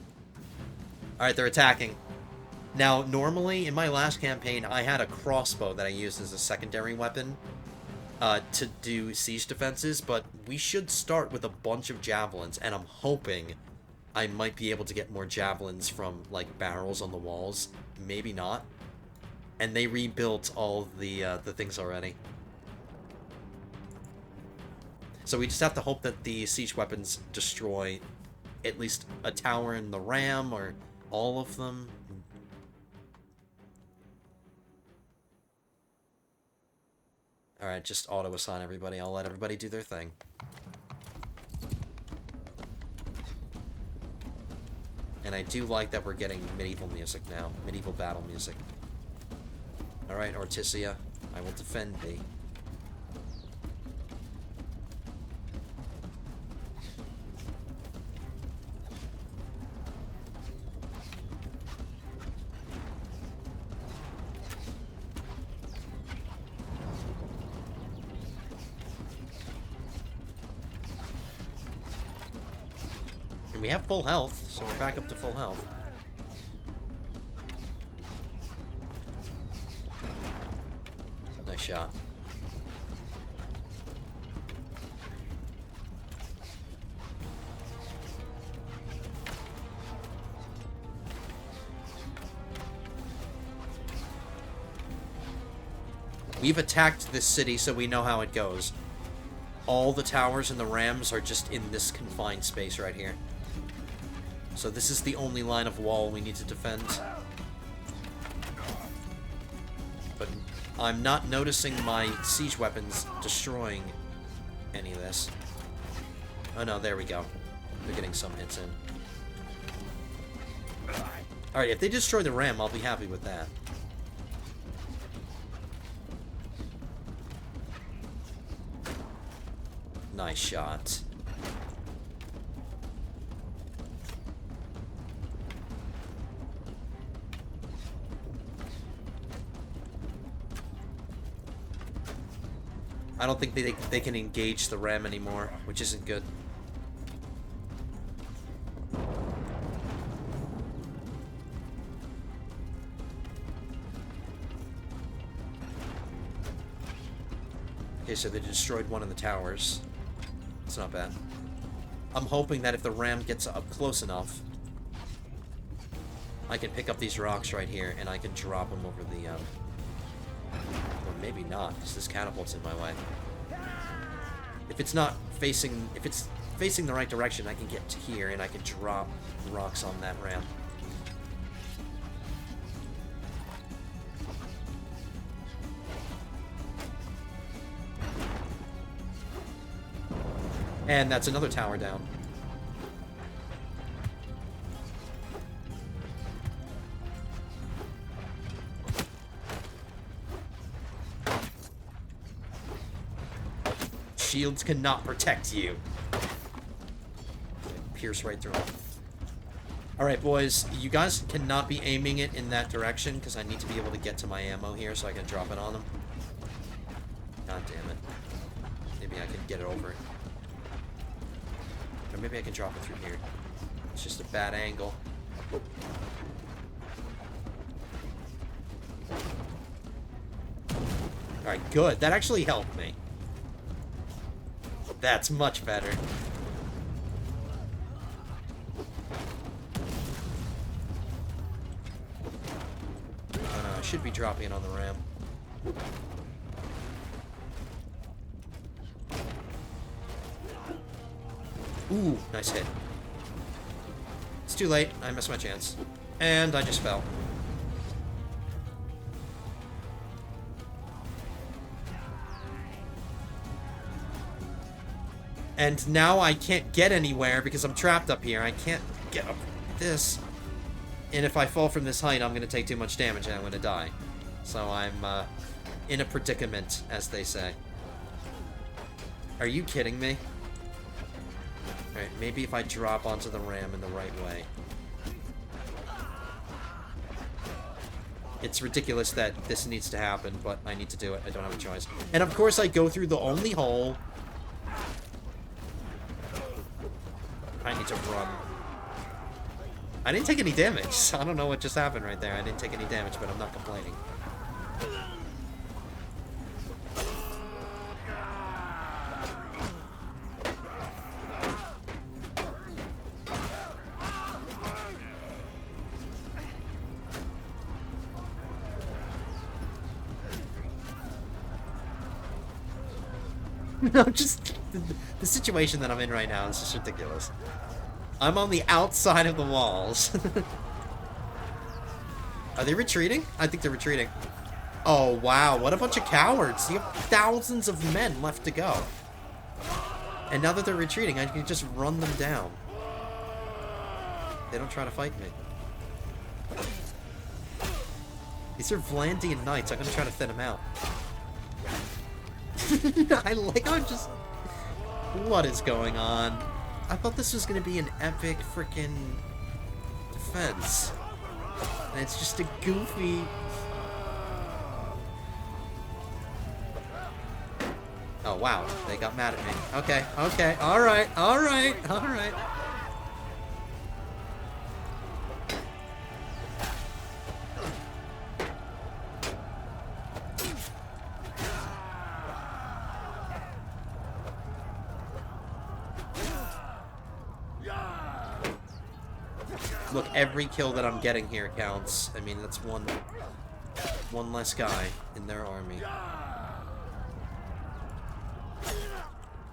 Alright, they're attacking. Now, normally, in my last campaign, I had a crossbow that I used as a secondary weapon to do siege defenses, but we should start with a bunch of javelins, and I'm hoping I might be able to get more javelins from, like, barrels on the walls. Maybe not. And they rebuilt all the things already. So we just have to hope that the siege weapons destroy at least a tower in the ram, or all of them. Alright, just auto-assign everybody. I'll let everybody do their thing. And I do like that we're getting medieval music now. Medieval battle music. Alright, Orticia, I will defend thee. We have full health, so we're back up to full health. Nice shot. We've attacked this city, so we know how it goes. All the towers and the rams are just in this confined space right here. So this is the only line of wall we need to defend. But I'm not noticing my siege weapons destroying any of this. Oh no, there we go. They're getting some hits in. Alright, if they destroy the ram, I'll be happy with that. Nice shot. I don't think they can engage the ram anymore, which isn't good. Okay, so they destroyed one of the towers. It's not bad. I'm hoping that if the ram gets up close enough, I can pick up these rocks right here and I can drop them over the, or maybe not, because this catapult's in my way. If it's not facing, if it's facing the right direction, I can get to here and I can drop rocks on that ram. And that's another tower down. Shields cannot protect you. Pierce right through them. Alright, boys. You guys cannot be aiming it in that direction, because I need to be able to get to my ammo here so I can drop it on them. God damn it. Maybe I can get it over it. Or maybe I can drop it through here. It's just a bad angle. Alright, good. That actually helped me. That's much better. I should be dropping it on the ram. Ooh, nice hit. It's too late. I missed my chance. And I just fell. And now I can't get anywhere because I'm trapped up here. I can't get up this. And if I fall from this height, I'm going to take too much damage and I'm going to die. So I'm in a predicament, as they say. Are you kidding me? Alright, maybe if I drop onto the ram in the right way. It's ridiculous that this needs to happen, but I need to do it. I don't have a choice. And of course I go through the only hole I need to run. I didn't take any damage. I don't know what just happened right there. I didn't take any damage, but I'm not complaining. No, just the situation that I'm in right now is just ridiculous. I'm on the outside of the walls. Are they retreating? I think they're retreating. Oh, wow. What a bunch of cowards. You have thousands of men left to go. And now that they're retreating, I can just run them down. They don't try to fight me. These are Vlandian knights. I'm going to try to thin them out. I like how just... What is going on? I thought this was going to be an epic freaking defense. And it's just a goofy... Oh, wow. They got mad at me. Okay, okay. Alright, alright, alright. Look, every kill that I'm getting here counts. I mean, that's one less guy in their army.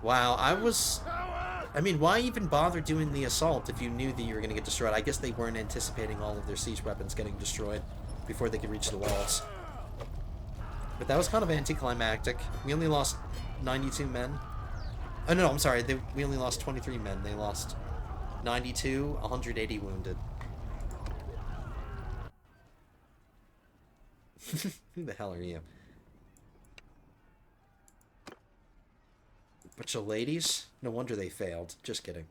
Wow, I mean, why even bother doing the assault if you knew that you were going to get destroyed? I guess they weren't anticipating all of their siege weapons getting destroyed before they could reach the walls. But that was kind of anticlimactic. We only lost 92 men. Oh, no, I'm sorry. We only lost 23 men. They lost 92, 180 wounded. Who the hell are you? Bunch of ladies? No wonder they failed. Just kidding.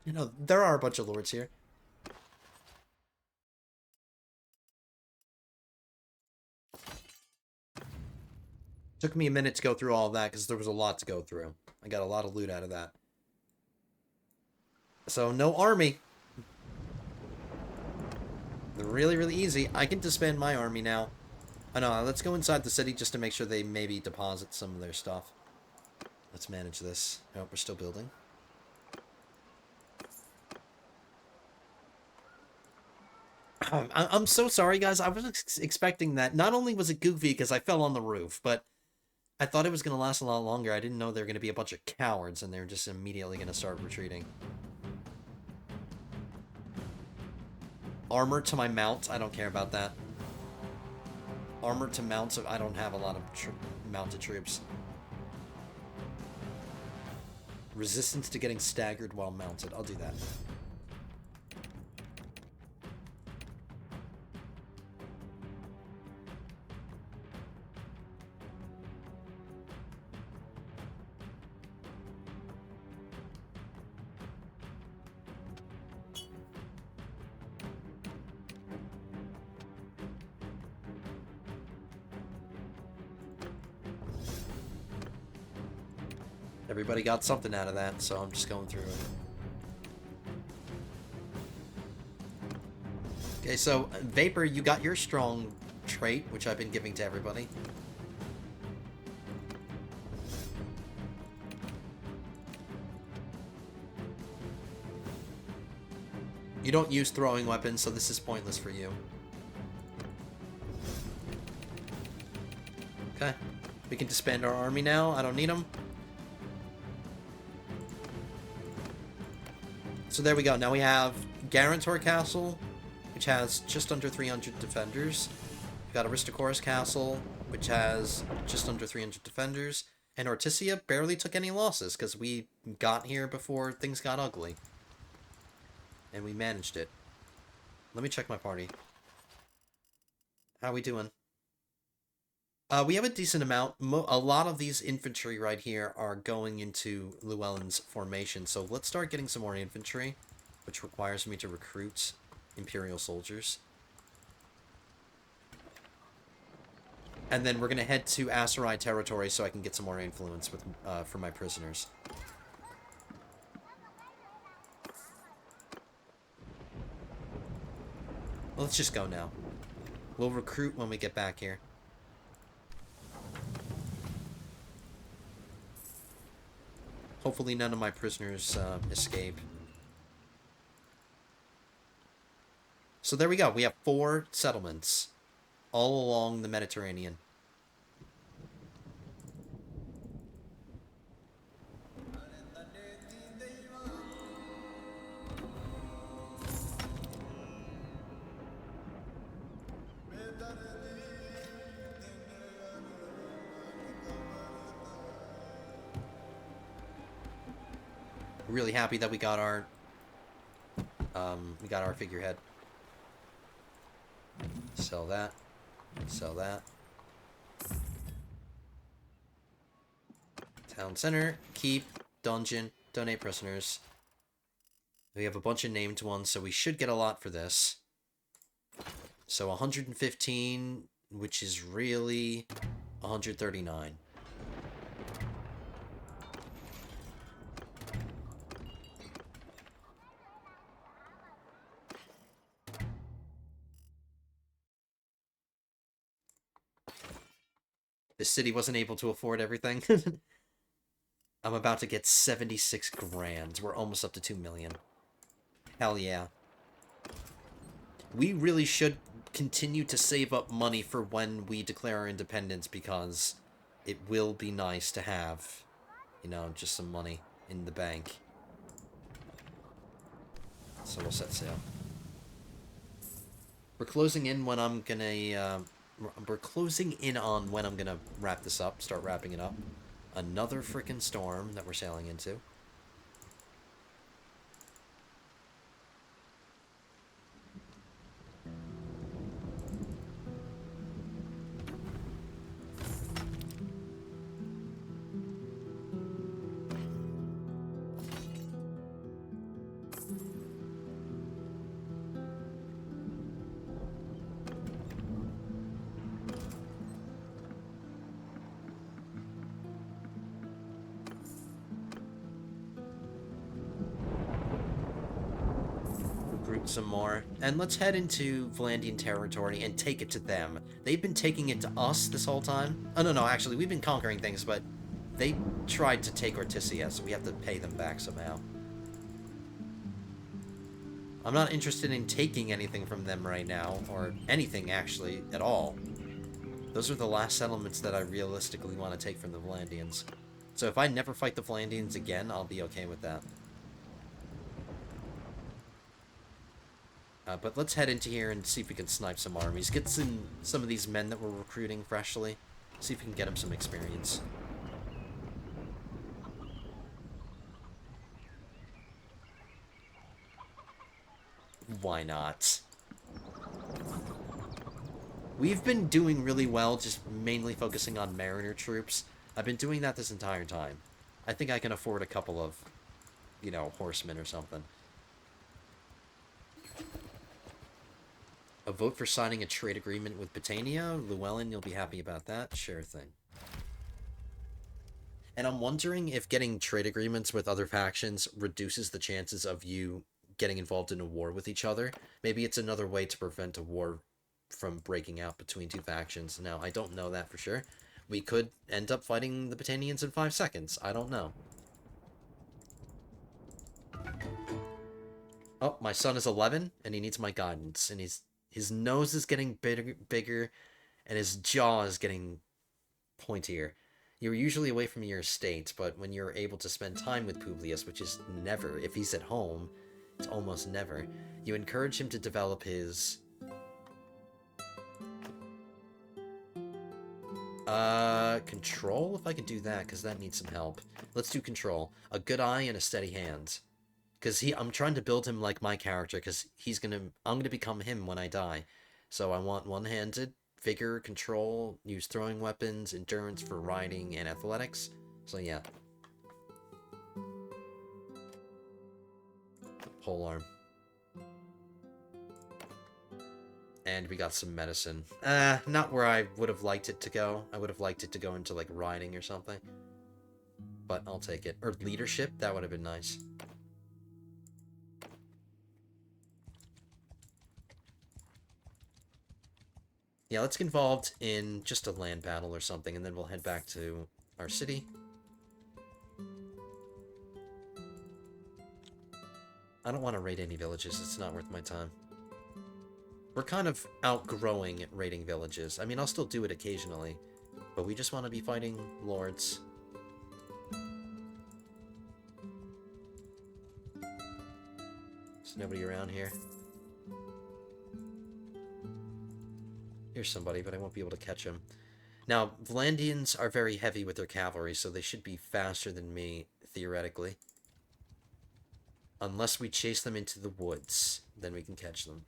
You know, there are a bunch of lords here. Took me a minute to go through all of that because there was a lot to go through. I got a lot of loot out of that. So, no army. Really, really easy. I can disband my army now. Oh no, let's go inside the city just to make sure they maybe deposit some of their stuff. Let's manage this. Oh, we're still building. I'm so sorry, guys. I was expecting that. Not only was it goofy because I fell on the roof, but I thought it was going to last a lot longer. I didn't know there were going to be a bunch of cowards and they're just immediately going to start retreating. Armor to my mount. I don't care about that. Armor to mounts. I don't have a lot of mounted troops. Resistance to getting staggered while mounted. I'll do that. Everybody got something out of that, so I'm just going through it. Okay, so, Vapor, you got your strong trait, which I've been giving to everybody. You don't use throwing weapons, so this is pointless for you. Okay. We can disband our army now. I don't need them. So there we go. Now we have Guarantor Castle, which has just under 300 defenders. We've got Aristochorus Castle, which has just under 300 defenders. And Orticia barely took any losses, because we got here before things got ugly. And we managed it. Let me check my party. How are we doing? We have a decent amount. A lot of these infantry right here are going into Llewellyn's formation. So let's start getting some more infantry, which requires me to recruit Imperial soldiers. And then we're going to head to Aserai territory so I can get some more influence with for my prisoners. Well, let's just go now. We'll recruit when we get back here. Hopefully none of my prisoners escape. So there we go. We have 4 settlements all along the Mediterranean. Really happy that we got our figurehead. Sell that. Sell that. Town center. Keep. Dungeon. Donate prisoners. We have a bunch of named ones, so we should get a lot for this. So 115, which is really 139. The city wasn't able to afford everything. I'm about to get 76 grand. We're almost up to 2 million. Hell yeah. We really should continue to save up money for when we declare our independence, because it will be nice to have, you know, just some money in the bank. So we'll set sail. We're closing in when I'm gonna, we're closing in on when I'm gonna wrap this up, start wrapping it up. Another frickin' storm that we're sailing into. Some more, and let's head into Vlandian territory and take it to them. They've been taking it to us this whole time. Oh, no, actually, we've been conquering things, but they tried to take Ortisia, so we have to pay them back somehow. I'm not interested in taking anything from them right now, or anything, actually, at all. Those are the last settlements that I realistically want to take from the Vlandians. So if I never fight the Vlandians again, I'll be okay with that. But let's head into here and see if we can snipe some armies. Get some of these men that we're recruiting freshly. See if we can get them some experience. Why not? We've been doing really well, just mainly focusing on mariner troops. I've been doing that this entire time. I think I can afford a couple of, you know, horsemen or something. A vote for signing a trade agreement with Britannia? Llewellyn, you'll be happy about that? Sure thing. And I'm wondering if getting trade agreements with other factions reduces the chances of you getting involved in a war with each other. Maybe it's another way to prevent a war from breaking out between 2 factions. Now, I don't know that for sure. We could end up fighting the Britannians in 5 seconds. I don't know. Oh, my son is 11, and he needs my guidance, and his nose is getting bigger, and his jaw is getting pointier. You're usually away from your estate, but when you're able to spend time with Publius, which is never, if he's at home, it's almost never, you encourage him to develop his... control? If I can do that, because that needs some help. Let's do control. A good eye and a steady hand. Because I'm trying to build him like my character, because I'm gonna become him when I die. So I want one-handed, vigor, control, use throwing weapons, endurance for riding, and athletics. So yeah. Polearm. And we got some medicine. Not where I would have liked it to go. I would have liked it to go into, like, riding or something. But I'll take it. Or leadership, that would have been nice. Yeah, let's get involved in just a land battle or something, and then we'll head back to our city. I don't want to raid any villages, it's not worth my time. We're kind of outgrowing raiding villages. I mean, I'll still do it occasionally, but we just want to be fighting lords. There's nobody around here. Here's somebody, but I won't be able to catch him. Now, Vlandians are very heavy with their cavalry, so they should be faster than me, theoretically. Unless we chase them into the woods, then we can catch them.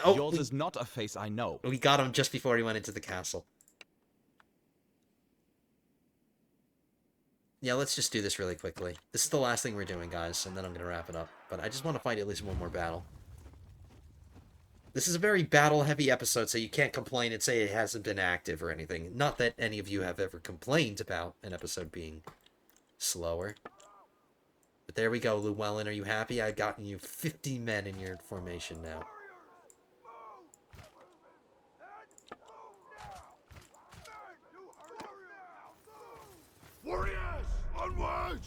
Oh, Yours is not a face I know. We got him just before he went into the castle. Yeah, let's just do this really quickly. This is the last thing we're doing, guys, and then I'm going to wrap it up. But I just want to fight at least one more battle. This is a very battle-heavy episode, so you can't complain and say it hasn't been active or anything. Not that any of you have ever complained about an episode being slower. But there we go, Llewellyn. Are you happy? I've gotten you 50 men in your formation now. Warriors, onward!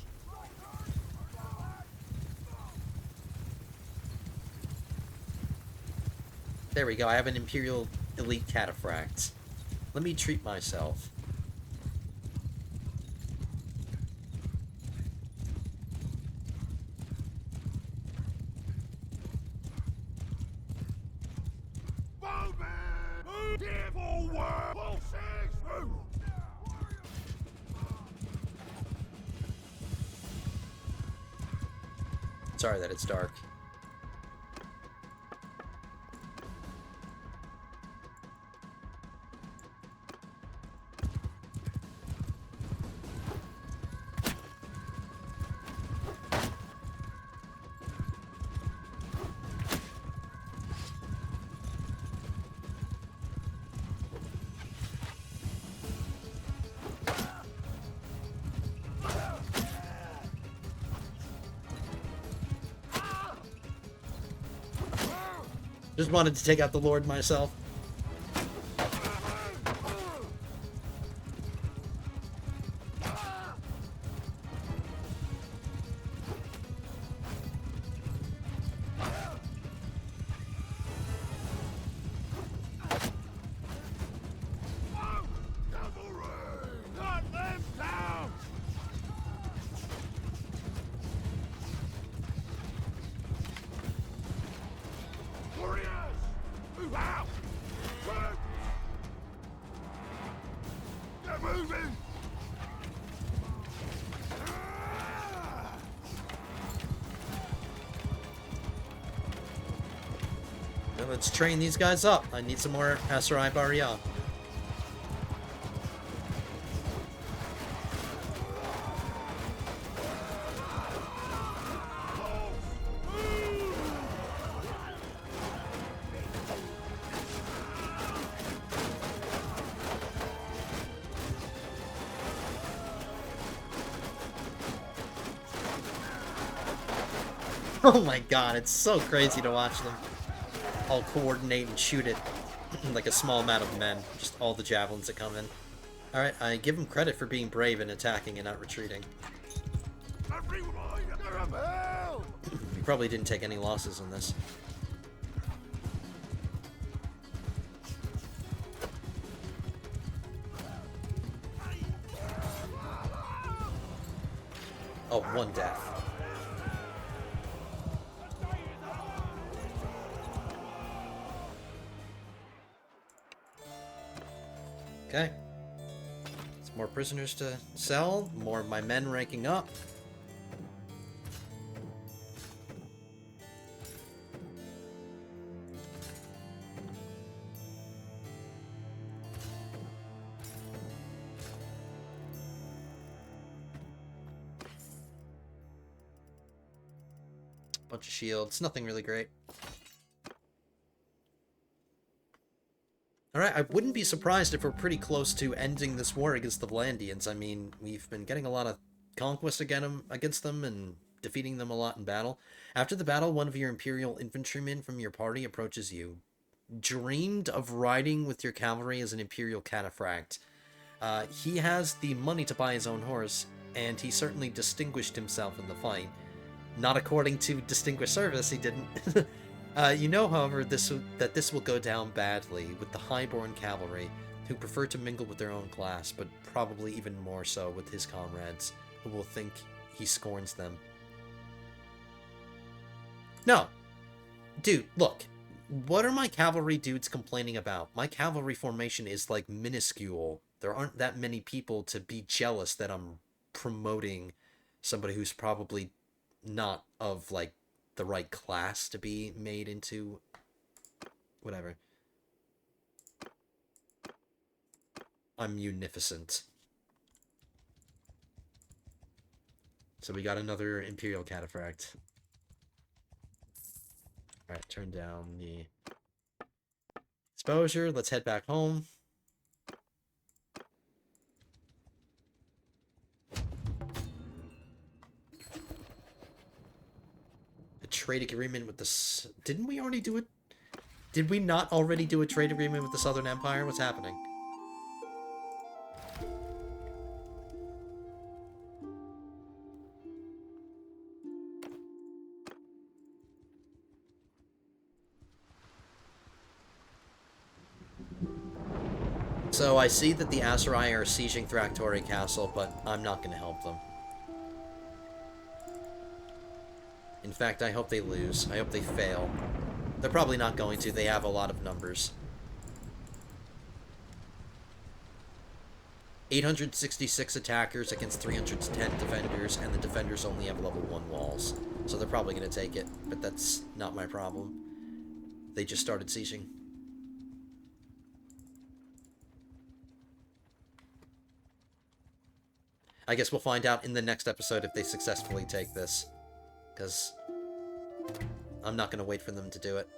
There we go. I have an Imperial Elite Cataphract. Let me treat myself. Bowman! Give forward! Pulses! Move! Sorry that it's dark. Just wanted to take out the Lord myself. Cut them down! Warriors! Move out! Run! Get moving! Now let's train these guys up. I need some more Asserai Barrial. Oh my god, it's so crazy to watch them all coordinate and shoot it like a small amount of men. Just all the javelins that come in. Alright, I give them credit for being brave and attacking and not retreating. Everyone, Caramel! We probably didn't take any losses in this. Oh, one death. Okay. Some more prisoners to sell. More of my men ranking up. Bunch of shields. Nothing really great. Alright, I wouldn't be surprised if we're pretty close to ending this war against the Valandians. I mean, we've been getting a lot of conquest against them and defeating them a lot in battle. After the battle, one of your Imperial infantrymen from your party approaches you. Dreamed of riding with your cavalry as an Imperial cataphract. He has the money to buy his own horse, and he certainly distinguished himself in the fight. Not according to distinguished service, he didn't. You know, however, that this will go down badly with the highborn cavalry, who prefer to mingle with their own class, but probably even more so with his comrades, who will think he scorns them. No. Dude, look. What are my cavalry dudes complaining about? My cavalry formation is, like, minuscule. There aren't that many people to be jealous that I'm promoting somebody who's probably not of, like, the right class to be made into whatever. I'm munificent. So we got another Imperial cataphract. Alright, turn down the exposure. Let's head back home. A trade agreement with the... Didn't we already do it? Did we not already do a trade agreement with the Southern Empire? What's happening? So I see that the Aserai are sieging Thractori Castle, but I'm not going to help them. In fact, I hope they lose. I hope they fail. They're probably not going to. They have a lot of numbers. 866 attackers against 310 defenders, and the defenders only have level 1 walls. So they're probably going to take it, but that's not my problem. They just started sieging. I guess we'll find out in the next episode if they successfully take this. Because I'm not going to wait for them to do it.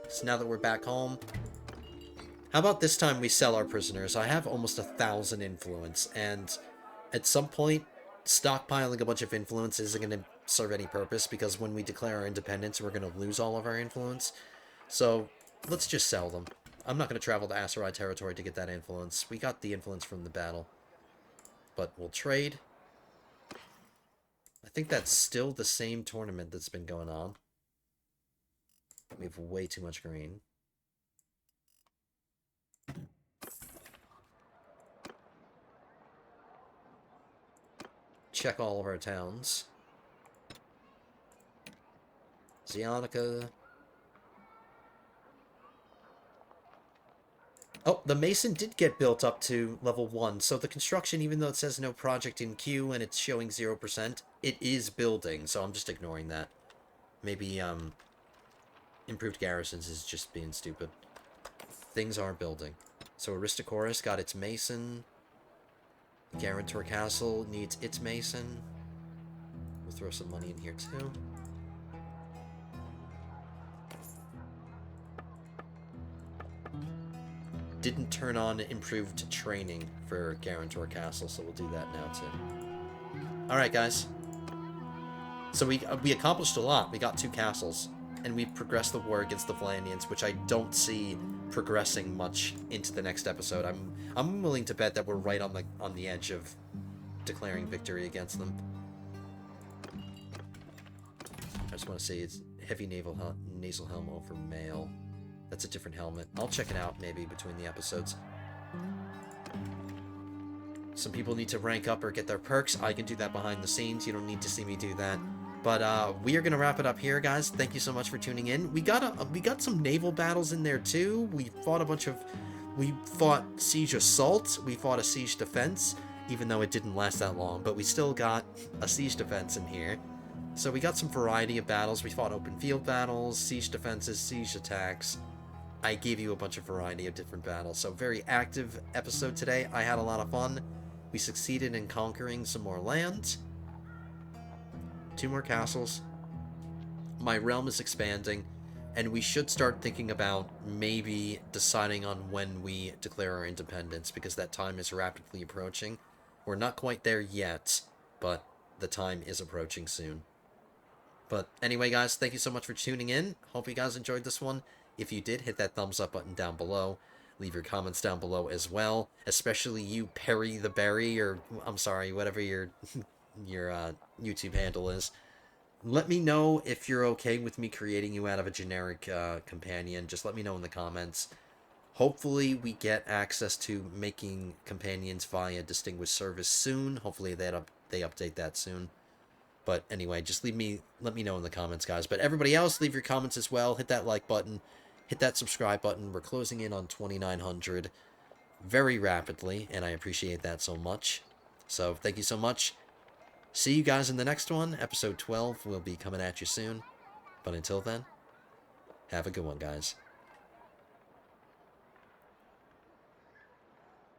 So now that we're back home, how about this time we sell our prisoners? I have almost 1,000 influence, and at some point, stockpiling a bunch of influence isn't going to serve any purpose, because when we declare our independence, we're going to lose all of our influence. So let's just sell them. I'm not going to travel to Aserai territory to get that influence. We got the influence from the battle. But we'll trade. I think that's still the same tournament that's been going on. We have way too much green. Check all of our towns. Zionica. Oh, the Mason did get built up to level 1, so the construction, even though it says no project in queue and it's showing 0%, it is building, so I'm just ignoring that. Maybe, improved garrisons is just being stupid. Things are building. So Aristochorus got its Mason. Guarantor Castle needs its Mason. We'll throw some money in here, too. Didn't turn on improved training for Guarantor Castle, so we'll do that now too. Alright, guys. So we accomplished a lot. We got 2 castles, and we progressed the war against the Valandians, which I don't see progressing much into the next episode. I'm willing to bet that we're right on the edge of declaring victory against them. I just want to say it's heavy nasal helm over mail. That's a different helmet. I'll check it out, maybe, between the episodes. Some people need to rank up or get their perks. I can do that behind the scenes. You don't need to see me do that. But, we are going to wrap it up here, guys. Thank you so much for tuning in. We got some naval battles in there, too. We fought Siege Assault. We fought a Siege Defense, even though it didn't last that long. But we still got a Siege Defense in here. So we got some variety of battles. We fought open field battles, Siege Defenses, Siege Attacks. I gave you a bunch of variety of different battles. So very active episode today. I had a lot of fun. We succeeded in conquering some more land. 2 more castles. my realm is expanding, and we should start thinking about maybe deciding on when we declare our independence, because that time is rapidly approaching. We're not quite there yet, but the time is approaching soon. But anyway, guys, thank you so much for tuning in. Hope you guys enjoyed this one. If you did, hit that thumbs up button down below. Leave your comments down below as well, especially you, Perry the Berry, or I'm sorry, whatever your YouTube handle is. Let me know if you're okay with me creating you out of a generic companion. Just let me know in the comments. Hopefully we get access to making companions via Distinguished Service soon. Hopefully they update that soon. But anyway, just let me know in the comments, guys. But everybody else, leave your comments as well. Hit that like button. Hit that subscribe button. We're closing in on 2,900 very rapidly, and I appreciate that so much. So thank you so much. See you guys in the next one. Episode 12 will be coming at you soon. But until then, have a good one, guys.